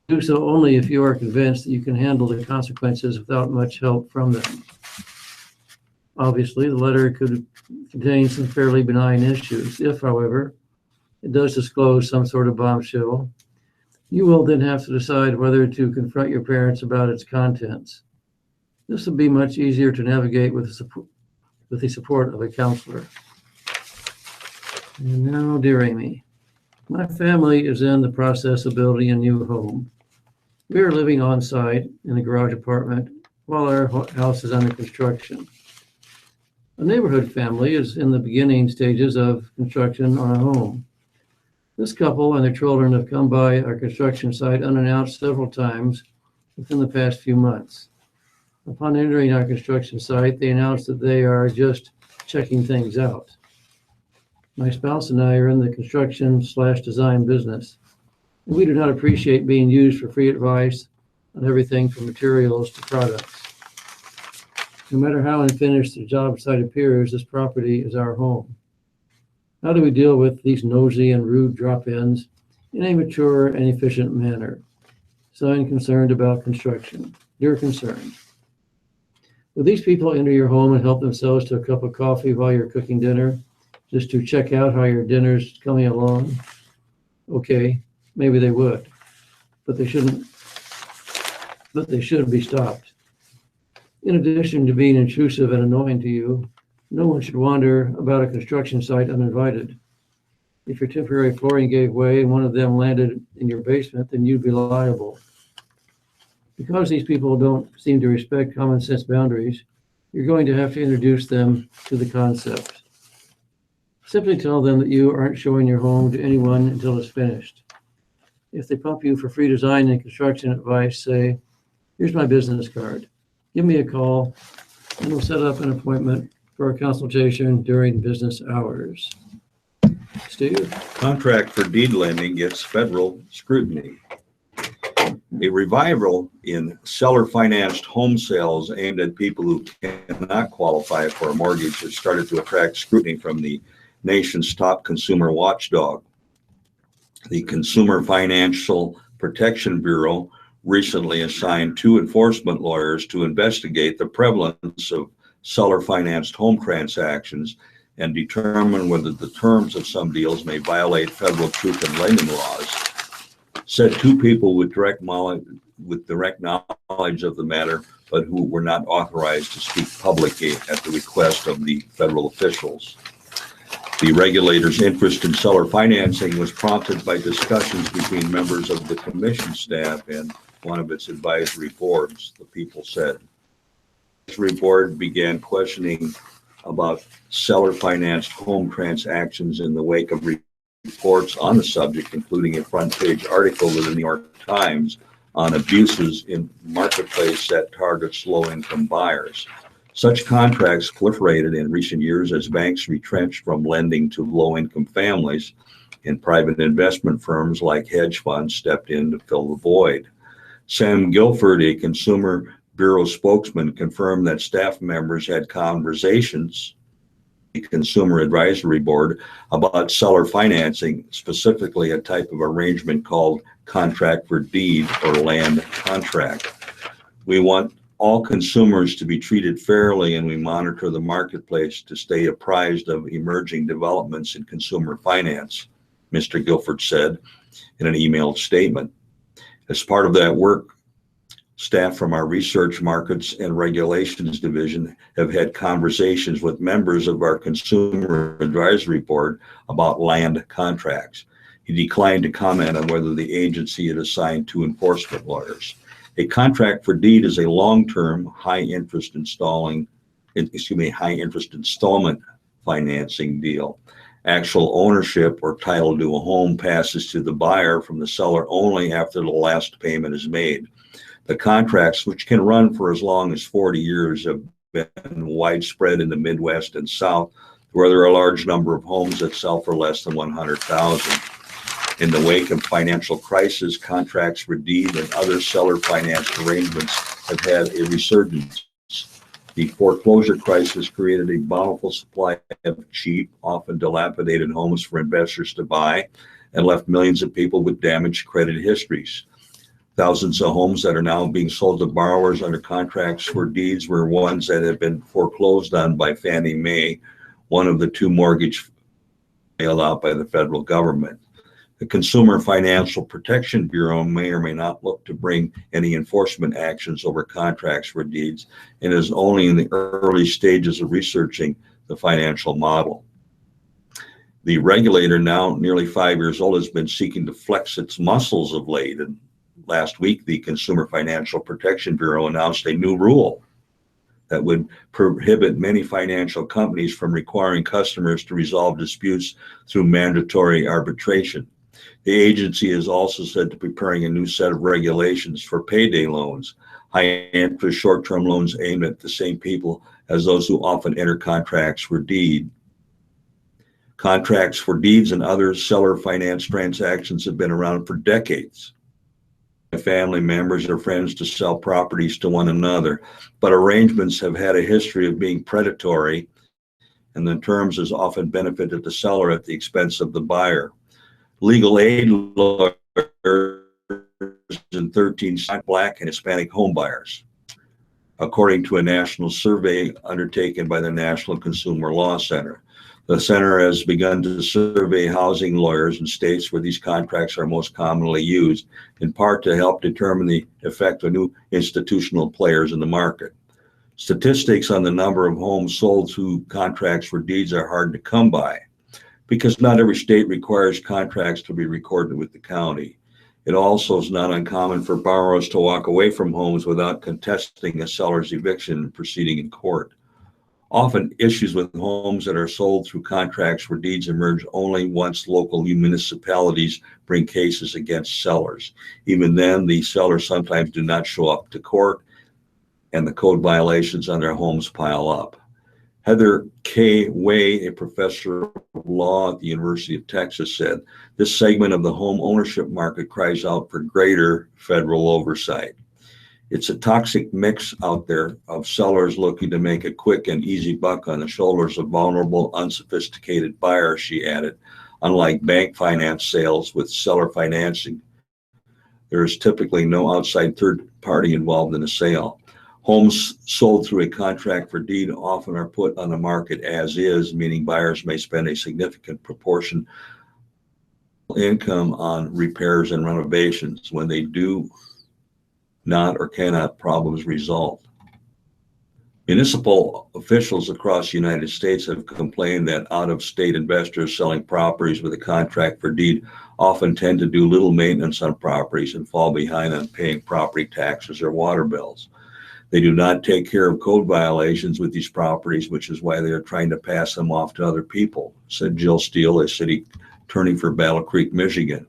Speaker 3: Do so only if you are convinced that you can handle the consequences without much help from them. Obviously, the letter could contain some fairly benign issues. If, however, it does disclose some sort of bombshell, you will then have to decide whether to confront your parents about its contents. This will be much easier to navigate with the support of a counselor. And now, dear Amy, my family is in the process of building a new home. We are living on site in a garage apartment while our house is under construction. A neighborhood family is in the beginning stages of construction on a home. This couple and their children have come by our construction site unannounced several times within the past few months. Upon entering our construction site, they announced that they are just checking things out. My spouse and I are in the construction/design business, and we do not appreciate being used for free advice on everything from materials to products. No matter how unfinished the job site appears, this property is our home. How do we deal with these nosy and rude drop-ins in a mature and efficient manner? Signed, Concerned about construction. Dear Concerned, Will these people enter your home and help themselves to a cup of coffee while you're cooking dinner, just to check out how your dinner's coming along? Okay, maybe they would, but they shouldn't. But they should be stopped. In addition to being intrusive and annoying to you, no one should wander about a construction site uninvited. If your temporary flooring gave way and one of them landed in your basement, then you'd be liable. Because these people don't seem to respect common sense boundaries, you're going to have to introduce them to the concept. Simply tell them that you aren't showing your home to anyone until it's finished. If they pump you for free design and construction advice, say, here's my business card. Give me a call and we'll set up an appointment for a consultation during business hours. Steve?
Speaker 2: Contract for deed lending gets federal scrutiny. A revival in seller-financed home sales aimed at people who cannot qualify for a mortgage has started to attract scrutiny from the nation's top consumer watchdog. The Consumer Financial Protection Bureau recently assigned 2 enforcement lawyers to investigate the prevalence of seller-financed home transactions and determine whether the terms of some deals may violate federal truth in lending laws. Said 2 people with direct knowledge of the matter, but who were not authorized to speak publicly at the request of the federal officials. The regulator's interest in seller financing was prompted by discussions between members of the commission staff and one of its advisory boards, the people said. The advisory board began questioning about seller-financed home transactions in the wake of reports on the subject, including a front-page article in the New York Times on abuses in marketplace that targets low-income buyers. Such contracts proliferated in recent years as banks retrenched from lending to low-income families, and private investment firms like hedge funds stepped in to fill the void. Sam Guilford, a Consumer Bureau spokesman, confirmed that staff members had conversations with the Consumer Advisory Board about seller financing, specifically a type of arrangement called contract for deed or land contract. We want all consumers to be treated fairly, and we monitor the marketplace to stay apprised of emerging developments in consumer finance, Mr. Guilford said in an emailed statement. As part of that work, staff from our Research, Markets, and Regulations Division have had conversations with members of our Consumer Advisory Board about land contracts. He declined to comment on whether the agency had assigned 2 enforcement lawyers. A contract for deed is a long-term, high-interest installment financing deal. Actual ownership or title to a home passes to the buyer from the seller only after the last payment is made. The contracts, which can run for as long as 40 years, have been widespread in the Midwest and South, where there are a large number of homes that sell for less than $100,000. In the wake of financial crisis, contracts for deed and other seller-financed arrangements have had a resurgence. The foreclosure crisis created a bountiful supply of cheap, often dilapidated homes for investors to buy, and left millions of people with damaged credit histories. Thousands of homes that are now being sold to borrowers under contracts for deeds were ones that have been foreclosed on by Fannie Mae, one of the 2 mortgage bailed out by the federal government. The Consumer Financial Protection Bureau may or may not look to bring any enforcement actions over contracts for deeds, and is only in the early stages of researching the financial model. The regulator, now nearly 5 years old, has been seeking to flex its muscles of late, and last week the Consumer Financial Protection Bureau announced a new rule that would prohibit many financial companies from requiring customers to resolve disputes through mandatory arbitration. The agency is also said to be preparing a new set of regulations for payday loans, high-interest short-term loans aimed at the same people as those who often enter contracts for deed. Contracts for deeds and other seller finance transactions have been around for decades. Family members or friends to sell properties to one another, but arrangements have had a history of being predatory, and the terms has often benefited the seller at the expense of the buyer. Legal aid lawyers in 13 Black and Hispanic home buyers. according to a national survey undertaken by the National Consumer Law Center. The center has begun to survey housing lawyers in states where these contracts are most commonly used, in part to help determine the effect of new institutional players in the market. Statistics on the number of homes sold through contracts for deeds are hard to come by because not every state requires contracts to be recorded with the county. It also is not uncommon for borrowers to walk away from homes without contesting a seller's eviction proceeding in court. Often, issues with homes that are sold through contracts for deeds emerge only once local municipalities bring cases against sellers. Even then, the sellers sometimes do not show up to court, and the code violations on their homes pile up. Heather K. Way, a professor of law at the University of Texas, said, "This segment of the home ownership market cries out for greater federal oversight." It's a toxic mix out there of sellers looking to make a quick and easy buck on the shoulders of vulnerable, unsophisticated buyers, she added. Unlike bank finance sales with seller financing, there is typically no outside third party involved in the sale. Homes sold through a contract for deed often are put on the market as is, meaning buyers may spend a significant proportion of income on repairs and renovations. When they do not or cannot, problems result. Municipal officials across the United States have complained that out-of-state investors selling properties with a contract for deed often tend to do little maintenance on properties and fall behind on paying property taxes or water bills. They do not take care of code violations with these properties, which is why they are trying to pass them off to other people, said Jill Steele, a city attorney for Battle Creek, Michigan.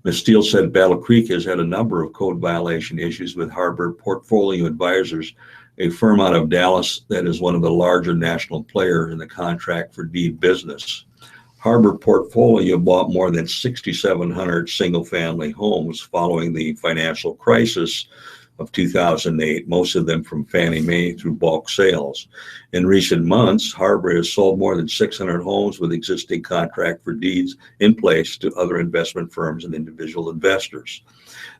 Speaker 2: Ms. Steele said Battle Creek has had a number of code violation issues with Harbor Portfolio Advisors, a firm out of Dallas that is one of the larger national players in the contract for deed business. Harbor Portfolio bought more than 6,700 single-family homes following the financial crisis of 2008, most of them from Fannie Mae through bulk sales. In recent months, Harbor has sold more than 600 homes with existing contract for deeds in place to other investment firms and individual investors.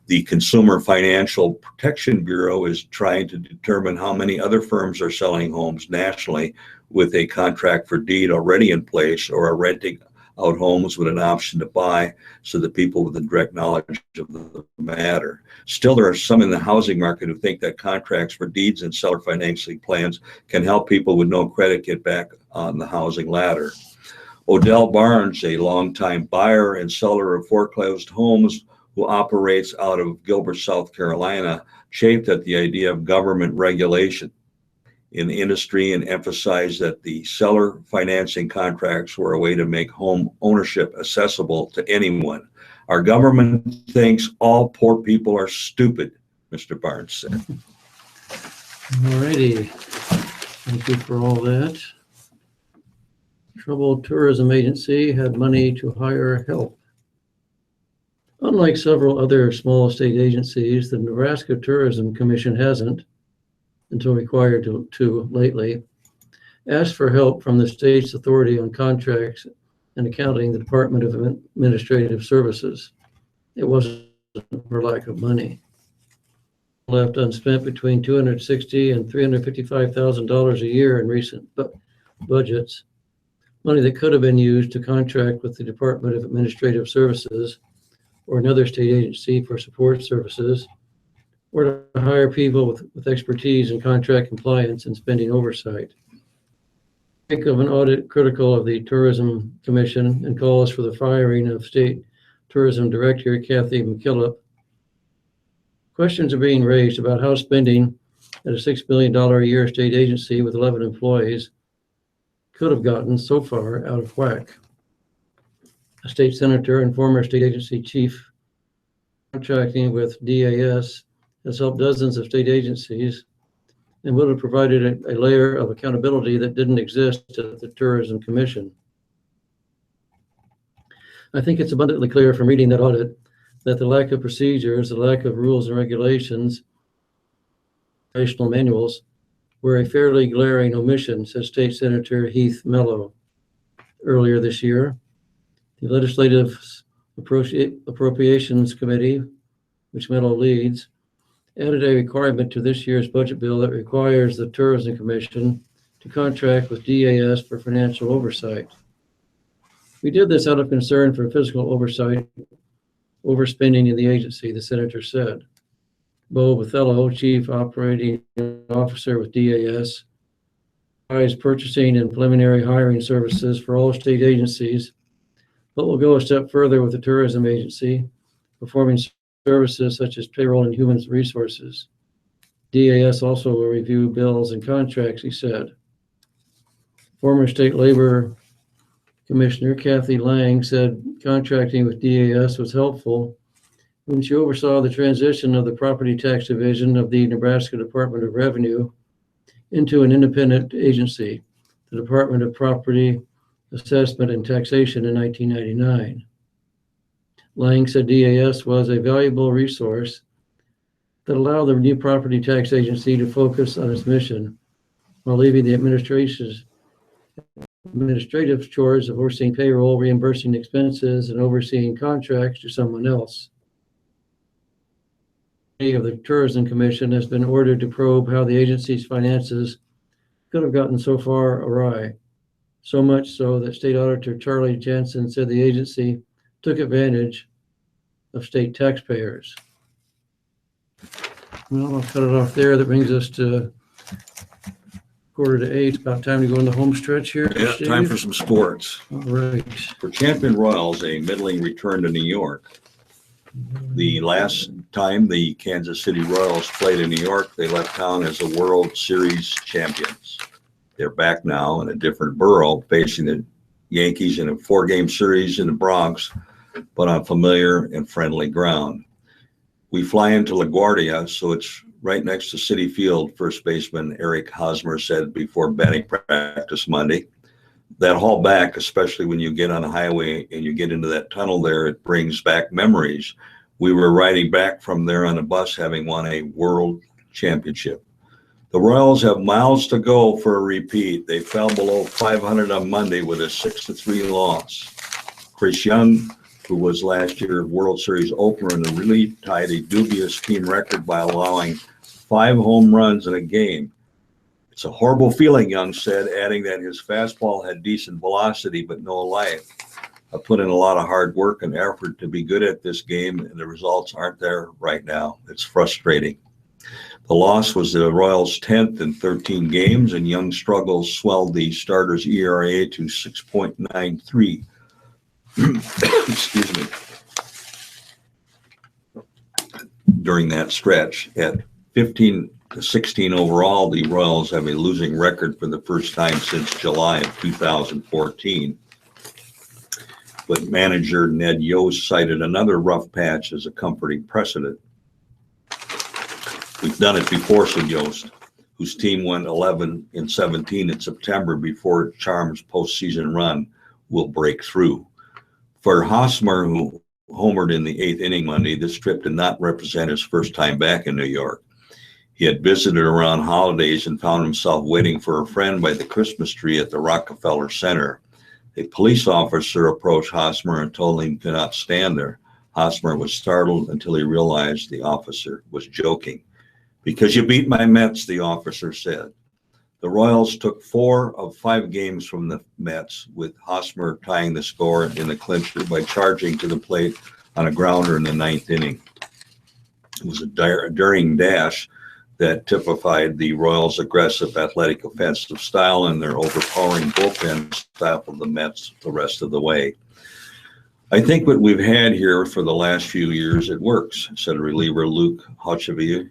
Speaker 2: The Consumer Financial Protection Bureau is trying to determine how many other firms are selling homes nationally with a contract for deed already in place or are renting out homes with an option to buy, so that people with the direct knowledge of the matter. Still, there are some in the housing market who think that contracts for deeds and seller financing plans can help people with no credit get back on the housing ladder. Odell Barnes, a longtime buyer and seller of foreclosed homes who operates out of Gilbert, South Carolina, chafed at the idea of government regulation in the industry and emphasized that the seller financing contracts were a way to make home ownership accessible to anyone. Our government thinks all poor people are stupid, Mr. Barnes said.
Speaker 3: All righty. Thank you for all that. Troubled Tourism Agency had money to hire help. Unlike several other small state agencies, the Nebraska Tourism Commission hasn't, until required to lately, asked for help from the state's authority on contracts and accounting, the Department of Administrative Services. It wasn't for lack of money. Left unspent between $260,000 and $355,000 a year in recent budgets, money that could have been used to contract with the Department of Administrative Services or another state agency for support services, or to hire people with expertise in contract compliance and spending oversight. Think of an audit critical of the Tourism Commission and calls for the firing of State Tourism Director Kathy McKillop. Questions are being raised about how spending at a $6 billion a year state agency with 11 employees could have gotten so far out of whack. A state senator and former state agency chief contracting with DAS has helped dozens of state agencies and would have provided a layer of accountability that didn't exist at the Tourism Commission. I think it's abundantly clear from reading that audit that the lack of procedures, the lack of rules and regulations, operational manuals were a fairly glaring omission, said State Senator Heath Mello earlier this year. The Legislative Appropriations Committee, which Mello leads, added a requirement to this year's budget bill that requires the Tourism Commission to contract with DAS for financial oversight. We did this out of concern for fiscal oversight, overspending in the agency, the senator said. Bo Othello, Chief Operating Officer with DAS, provides purchasing and preliminary hiring services for all state agencies, but will go a step further with the tourism agency, performing services such as payroll and human resources. DAS also will review bills and contracts, he said. Former State Labor Commissioner Kathy Lang said contracting with DAS was helpful when she oversaw the transition of the property tax division of the Nebraska Department of Revenue into an independent agency, the Department of Property Assessment and Taxation in 1999. Lang said DAS was a valuable resource that allowed the new property tax agency to focus on its mission while leaving the administrative chores of overseeing payroll, reimbursing expenses, and overseeing contracts to someone else. Of the Tourism Commission has been ordered to probe how the agency's finances could have gotten so far awry, so much so that State Auditor Charlie Jensen said the agency took advantage of state taxpayers. Well, I'll cut it off there. That brings us to 7:45. About time to go in the home stretch here.
Speaker 2: Yeah,
Speaker 3: Steve.
Speaker 2: time for some sports.
Speaker 3: All right.
Speaker 2: For champion Royals, a middling return to New York. The last time the Kansas City Royals played in New York, they left town as the World Series champions. They're back now in a different borough, facing the Yankees in a 4-game series in the Bronx, but on familiar and friendly ground. We fly into LaGuardia, so it's right next to Citi Field, first baseman Eric Hosmer said before batting practice Monday. That haul back, especially when you get on a highway and you get into that tunnel there, it brings back memories. We were riding back from there on a bus having won a world championship. The Royals have miles to go for a repeat. They fell below 500 on Monday with a 6-3 loss. Chris Young, who was last year's World Series opener in the relief, tied a dubious team record by allowing 5 home runs in a game. It's a horrible feeling, Young said, adding that his fastball had decent velocity but no life. I put in a lot of hard work and effort to be good at this game, and the results aren't there right now. It's frustrating. The loss was the Royals' 10th in 13 games, and Young's struggles swelled the starter's ERA to 6.93. Excuse me. During that stretch, at 15-16 overall, the Royals have a losing record for the first time since July of 2014. But manager Ned Yost cited another rough patch as a comforting precedent. We've done it before, said Yost, whose team went 11-17 in September before Charm's postseason run will break through. For Hosmer, who homered in the 8th inning Monday, this trip did not represent his first time back in New York. He had visited around holidays and found himself waiting for a friend by the Christmas tree at the Rockefeller Center. A police officer approached Hosmer and told him he could not stand there. Hosmer was startled until he realized the officer was joking. "Because you beat my Mets," the officer said. The Royals took 4 of 5 games from the Mets, with Hosmer tying the score in the clincher by charging to the plate on a grounder in the 9th inning. It was a daring dash that typified the Royals' aggressive, athletic, offensive style and their overpowering bullpen staff of the Mets the rest of the way. "I think what we've had here for the last few years, it works," said reliever Luke Hocheville,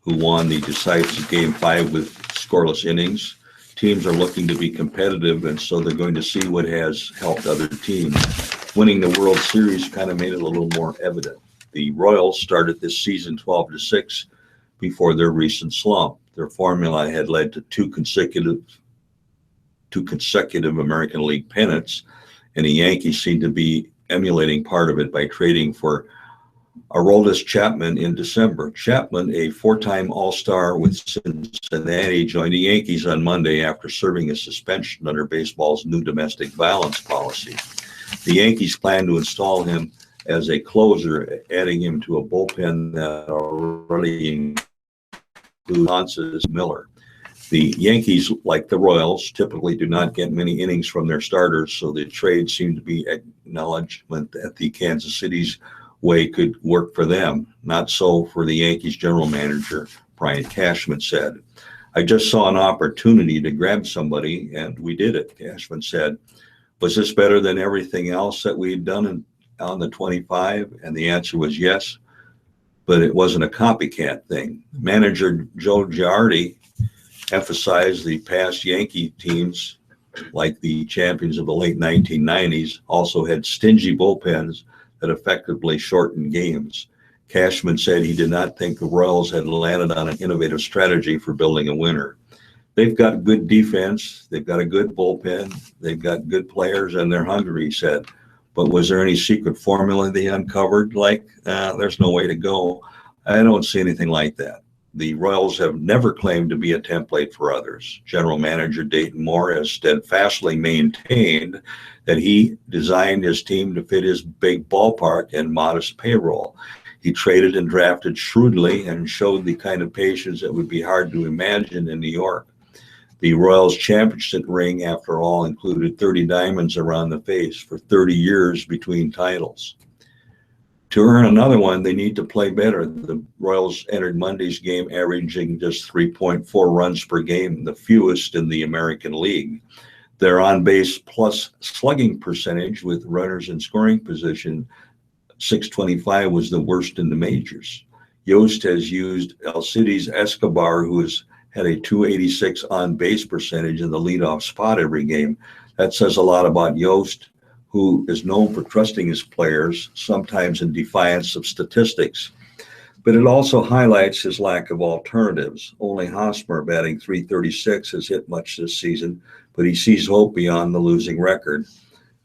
Speaker 2: who won the decisive Game 5 with scoreless innings. Teams are looking to be competitive, and so they're going to see what has helped other teams. Winning the World Series kind of made it a little more evident. The Royals started this season 12-6 before their recent slump. Their formula had led to two consecutive American League pennants, and the Yankees seemed to be emulating part of it by trading for Aroldis Chapman in December. Chapman, a 4-time All-Star with Cincinnati, joined the Yankees on Monday after serving a suspension under baseball's new domestic violence policy. The Yankees plan to install him as a closer, adding him to a bullpen that already includes Miller. The Yankees, like the Royals, typically do not get many innings from their starters, so the trade seemed to be acknowledgement that the Kansas City's way could work for them. Not so for the Yankees general manager, Brian Cashman said. I just saw an opportunity to grab somebody, and we did it, Cashman said. Was this better than everything else that we had done on the 25? And the answer was yes, but it wasn't a copycat thing. Manager Joe Girardi emphasized the past Yankee teams, like the champions of the late 1990s, also had stingy bullpens that effectively shortened games. Cashman said he did not think the Royals had landed on an innovative strategy for building a winner. They've got good defense, they've got a good bullpen, they've got good players, and they're hungry, he said. But was there any secret formula they uncovered? There's no way to go. I don't see anything like that. The Royals have never claimed to be a template for others. General Manager Dayton Moore has steadfastly maintained that he designed his team to fit his big ballpark and modest payroll. He traded and drafted shrewdly and showed the kind of patience that would be hard to imagine in New York. The Royals' championship ring, after all, included 30 diamonds around the face for 30 years between titles. To earn another one, they need to play better. The Royals entered Monday's game averaging just 3.4 runs per game, the fewest in the American League. Their on-base plus slugging percentage with runners in scoring position, .625, was the worst in the majors. Yost has used Alcides Escobar, who has had a .286 on-base percentage in the leadoff spot every game. That says a lot about Yost, who is known for trusting his players, sometimes in defiance of statistics. But it also highlights his lack of alternatives. Only Hosmer, batting .336, has hit much this season, but he sees hope beyond the losing record.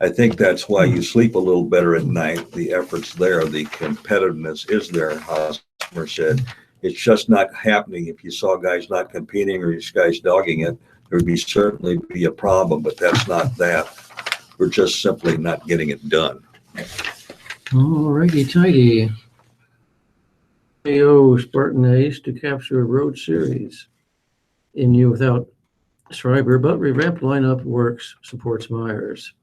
Speaker 2: I think that's why you sleep a little better at night. The effort's there, the competitiveness is there, Hosmer said. It's just not happening. If you saw guys not competing or these guys dogging it, there would certainly be a problem, but that's not that. We're just simply not getting it done.
Speaker 3: All righty, tighty. AO Spartan Ace to capture a road series. In without Schreiber, but revamped lineup works, supports Myers.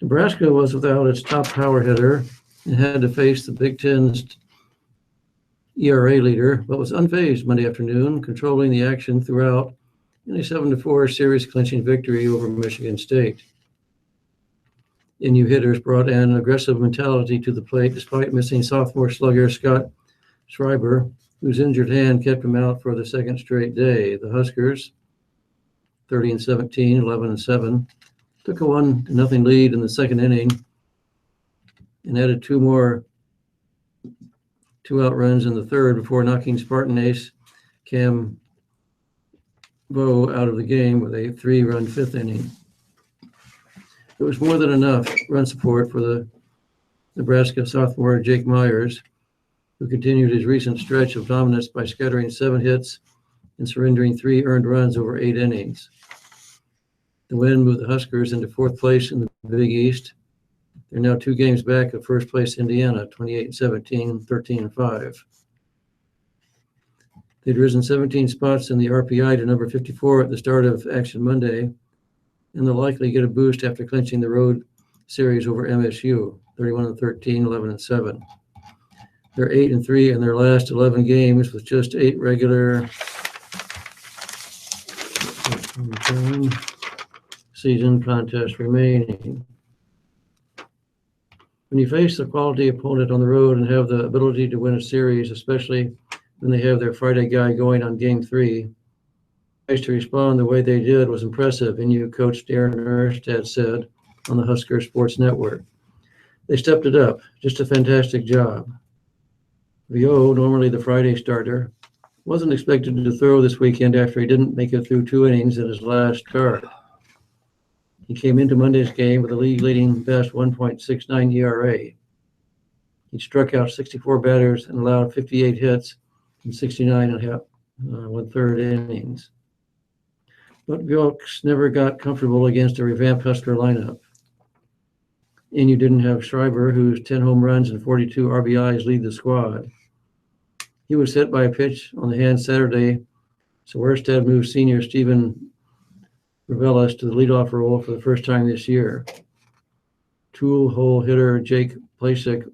Speaker 3: Nebraska was without its top power hitter and had to face the Big Ten's ERA leader, but was unfazed Monday afternoon, controlling the action throughout in a 7-4 series clinching victory over Michigan State. NU hitters brought an aggressive mentality to the plate despite missing sophomore slugger Scott Schreiber, whose injured hand kept him out for the second straight day. The Huskers, 30-17, 11-7, took a 1-0 lead in the second inning and added two out runs in the third before knocking Spartan ace Cam Bowe out of the game with a 3-run fifth inning. It was more than enough run support for the Nebraska sophomore Jake Myers, who continued his recent stretch of dominance by scattering 7 hits and surrendering 3 earned runs over 8 innings. The win moved the Huskers into 4th place in the Big East. They're now 2 games back of first place Indiana, 28-17, 13-5. They'd risen 17 spots in the RPI to number 54 at the start of Action Monday, and they'll likely get a boost after clinching the road series over MSU, 31-13, 11-7. They're 8-3 in their last 11 games with just 8 regular season contests remaining. When you face a quality opponent on the road and have the ability to win a series, especially when they have their Friday guy going on Game 3, to respond the way they did was impressive, NU coach Darren Erstad said on the Husker Sports Network. They stepped it up. Just a fantastic job. VO, normally the Friday starter, wasn't expected to throw this weekend after he didn't make it through 2 innings in his last start. He came into Monday's game with a league-leading best 1.69 ERA. He struck out 64 batters and allowed 58 hits in 69 1/3 innings. But Wilkes never got comfortable against a revamped Husker lineup. and you didn't have Schreiber, whose 10 home runs and 42 RBIs lead the squad. He was hit by a pitch on the hand Saturday, so Oersted moved senior Stephen Reveles to the leadoff role for the first time this year. Tool-hole hitter Jake Plasek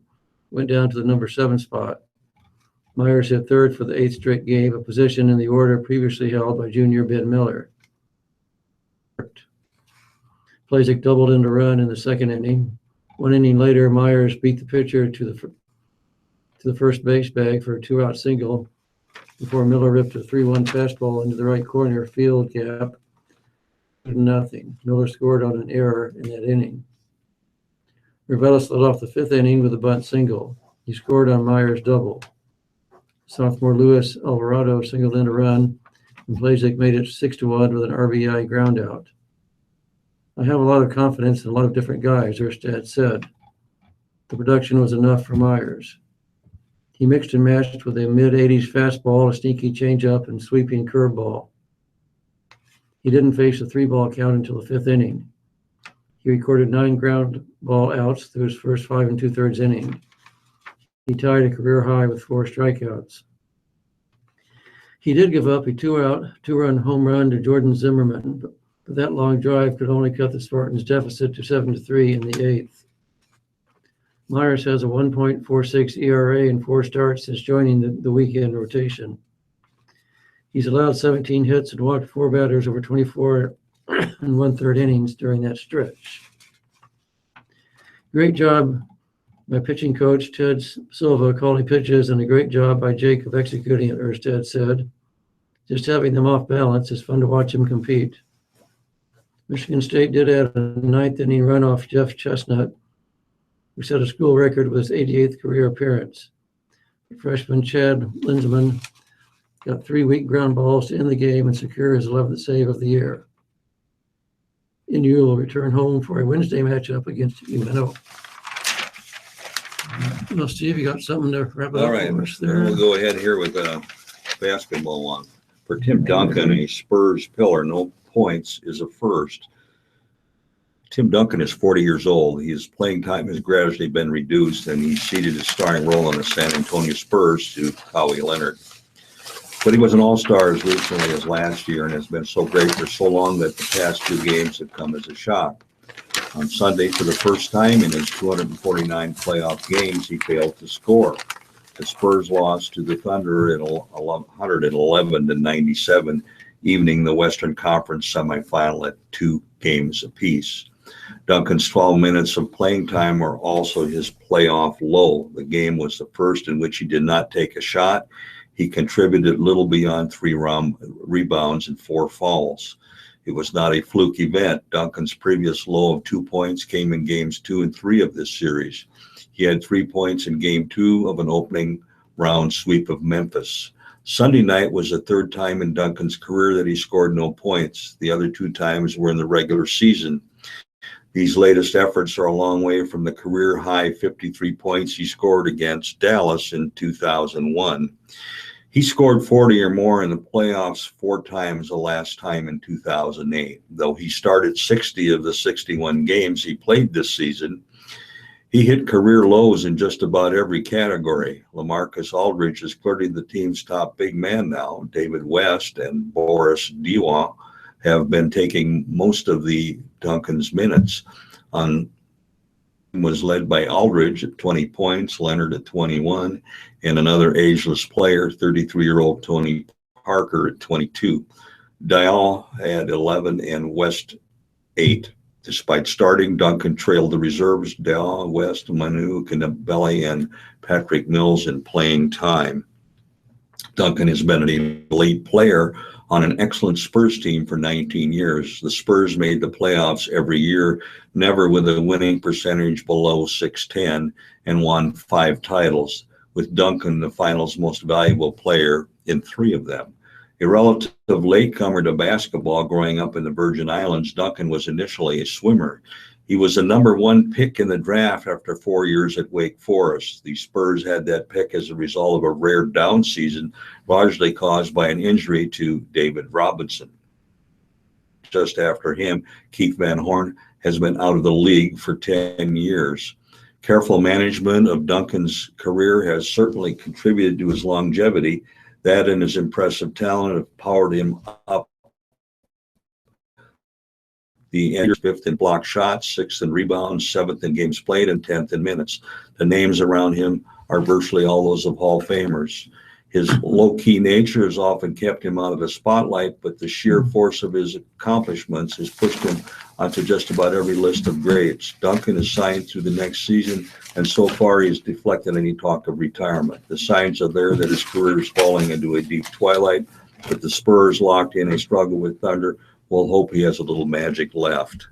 Speaker 3: went down to the number 7 spot. Myers hit third for the 8th straight game, a position in the order previously held by junior Ben Miller. Plasek doubled in a run in the second inning. One inning later, Myers beat the pitcher to the first base bag for a 2-out single before Miller ripped a 3-1 fastball into the right corner field gap. 2-0. Miller scored on an error in that inning. Reveles led off the 5th inning with a bunt single. He scored on Myers' double. Sophomore Luis Alvarado singled in a run, and Plasek made it 6-1 with an RBI groundout. I have a lot of confidence in a lot of different guys, Oersted said. The production was enough for Myers. He mixed and matched with a mid-80s fastball, a sneaky changeup, and sweeping curveball. He didn't face a 3-ball count until the 5th inning. He recorded 9 ground ball outs through his first 5 2/3 innings. He tied a career high with 4 strikeouts. He did give up a 2-run home run to Jordan Zimmerman, but that long drive could only cut the Spartans' deficit to 7-3 in the 8th. Myers has a 1.46 ERA in 4 starts since joining the weekend rotation. He's allowed 17 hits and walked 4 batters over 24 and 1/3 innings during that stretch. Great job by pitching coach Ted Silva calling pitches, and a great job by Jake of executing it, Oersted said. Just having them off balance is fun to watch him compete. Michigan State did add a 9th inning run off Jeff Chestnut, who set a school record with his 88th career appearance. Freshman Chad Linsman got 3 weak ground balls to end the game and secure his 11th save of the year. NU will return home for a Wednesday matchup against UNO. Well, Steve, you got something to wrap it up for us there?
Speaker 2: We'll go ahead here with a basketball one. For Tim Duncan, a Spurs pillar, no points is a first. Tim Duncan is 40 years old. His playing time has gradually been reduced, and he ceded his starting role in the San Antonio Spurs to Kawhi Leonard. But he was an all-star as recently as last year and has been so great for so long that the past 2 games have come as a shock. On Sunday, for the first time in his 249 playoff games, he failed to score. The Spurs lost to the Thunder at 111-97, evening the Western Conference semifinal at 2 games apiece. Duncan's 12 minutes of playing time were also his playoff low. The game was the first in which he did not take a shot. He contributed little beyond 3 rebounds and 4 fouls. It was not a fluke event. Duncan's previous low of 2 points came in games 2 and 3 of this series. He had 3 points in game 2 of an opening round sweep of Memphis. Sunday night was the 3rd time in Duncan's career that he scored no points. The other 2 times were in the regular season. These latest efforts are a long way from the career high 53 points he scored against Dallas in 2001. He scored 40 or more in the playoffs 4 times the last time in 2008. Though he started 60 of the 61 games he played this season, he hit career lows in just about every category. LaMarcus Aldridge is clearly the team's top big man now. David West and Boris Diaw have been taking most of the Duncan's minutes. Was led by Aldridge at 20 points, Leonard at 21, and another ageless player, 33-year-old Tony Parker at 22. Dial had 11 and West 8. Despite starting, Duncan trailed the reserves, Dial, West, Manu, Canabelli, and Patrick Mills in playing time. Duncan has been an elite player on an excellent Spurs team for 19 years. The Spurs made the playoffs every year, never with a winning percentage below .610, and won 5 titles, with Duncan the finals' most valuable player in 3 of them. A relative latecomer to basketball growing up in the Virgin Islands, Duncan was initially a swimmer. He was the number 1 pick in the draft after 4 years at Wake Forest. The Spurs had that pick as a result of a rare down season, largely caused by an injury to David Robinson. Just after him, Keith Van Horn has been out of the league for 10 years. Careful management of Duncan's career has certainly contributed to his longevity. That and his impressive talent have powered him up. The fifth in block shots, sixth in rebounds, seventh in games played, and 10th in minutes. The names around him are virtually all those of Hall of Famers. His low-key nature has often kept him out of the spotlight, but the sheer force of his accomplishments has pushed him onto just about every list of greats. Duncan is signed through the next season, and so far he has deflected any talk of retirement. The signs are there that his career is falling into a deep twilight, but the Spurs locked in a struggle with Thunder. We'll hope he has a little magic left.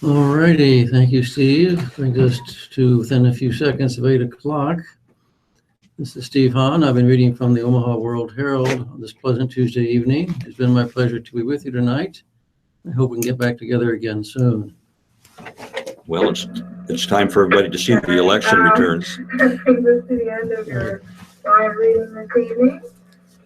Speaker 3: All righty, thank you, Steve. Brings us to within a few seconds of 8 o'clock. This is Steve Hahn. I've been reading from the Omaha World Herald on this pleasant Tuesday evening. It's been my pleasure to be with you tonight. I hope we can get back together again soon.
Speaker 2: Well, it's time for everybody to see the election returns.
Speaker 1: That brings us to the end of your live reading this evening.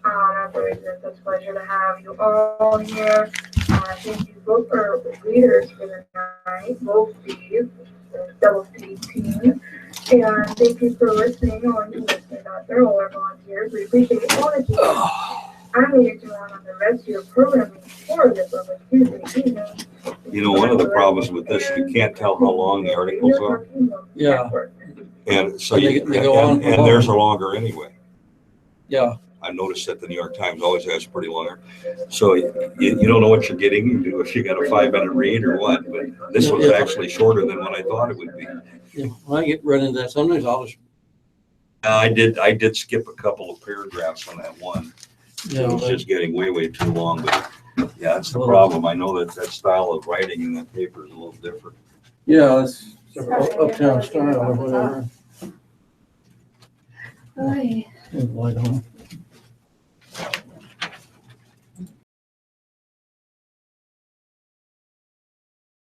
Speaker 1: As always, it's such a pleasure to have you all here. Thank you both for readers for the night, both Steve, the double Steve team. And thank you for listening, all you listeners out there, all our volunteers. We appreciate all that you do. I'm going to turn on the rest of your programming for this over Tuesday evening.
Speaker 2: You know, one of the problems with this, you can't tell how long the articles are.
Speaker 3: Yeah.
Speaker 2: And so
Speaker 3: They go on for long.
Speaker 2: theirs are longer anyway.
Speaker 3: Yeah.
Speaker 2: I noticed that the New York Times always has pretty long. So you don't know what you're getting into if you got a 5-minute read or what. But this was actually shorter than what I thought it would be.
Speaker 3: Yeah. When I get run into that, sometimes I'll just.
Speaker 2: I did skip a couple of paragraphs on that one.
Speaker 3: Yeah,
Speaker 2: It was just getting way too long. But yeah, that's the problem. I know that style of writing in that paper is a little different.
Speaker 3: Yeah, it's uptown style or whatever.
Speaker 1: Hi.
Speaker 3: Light on.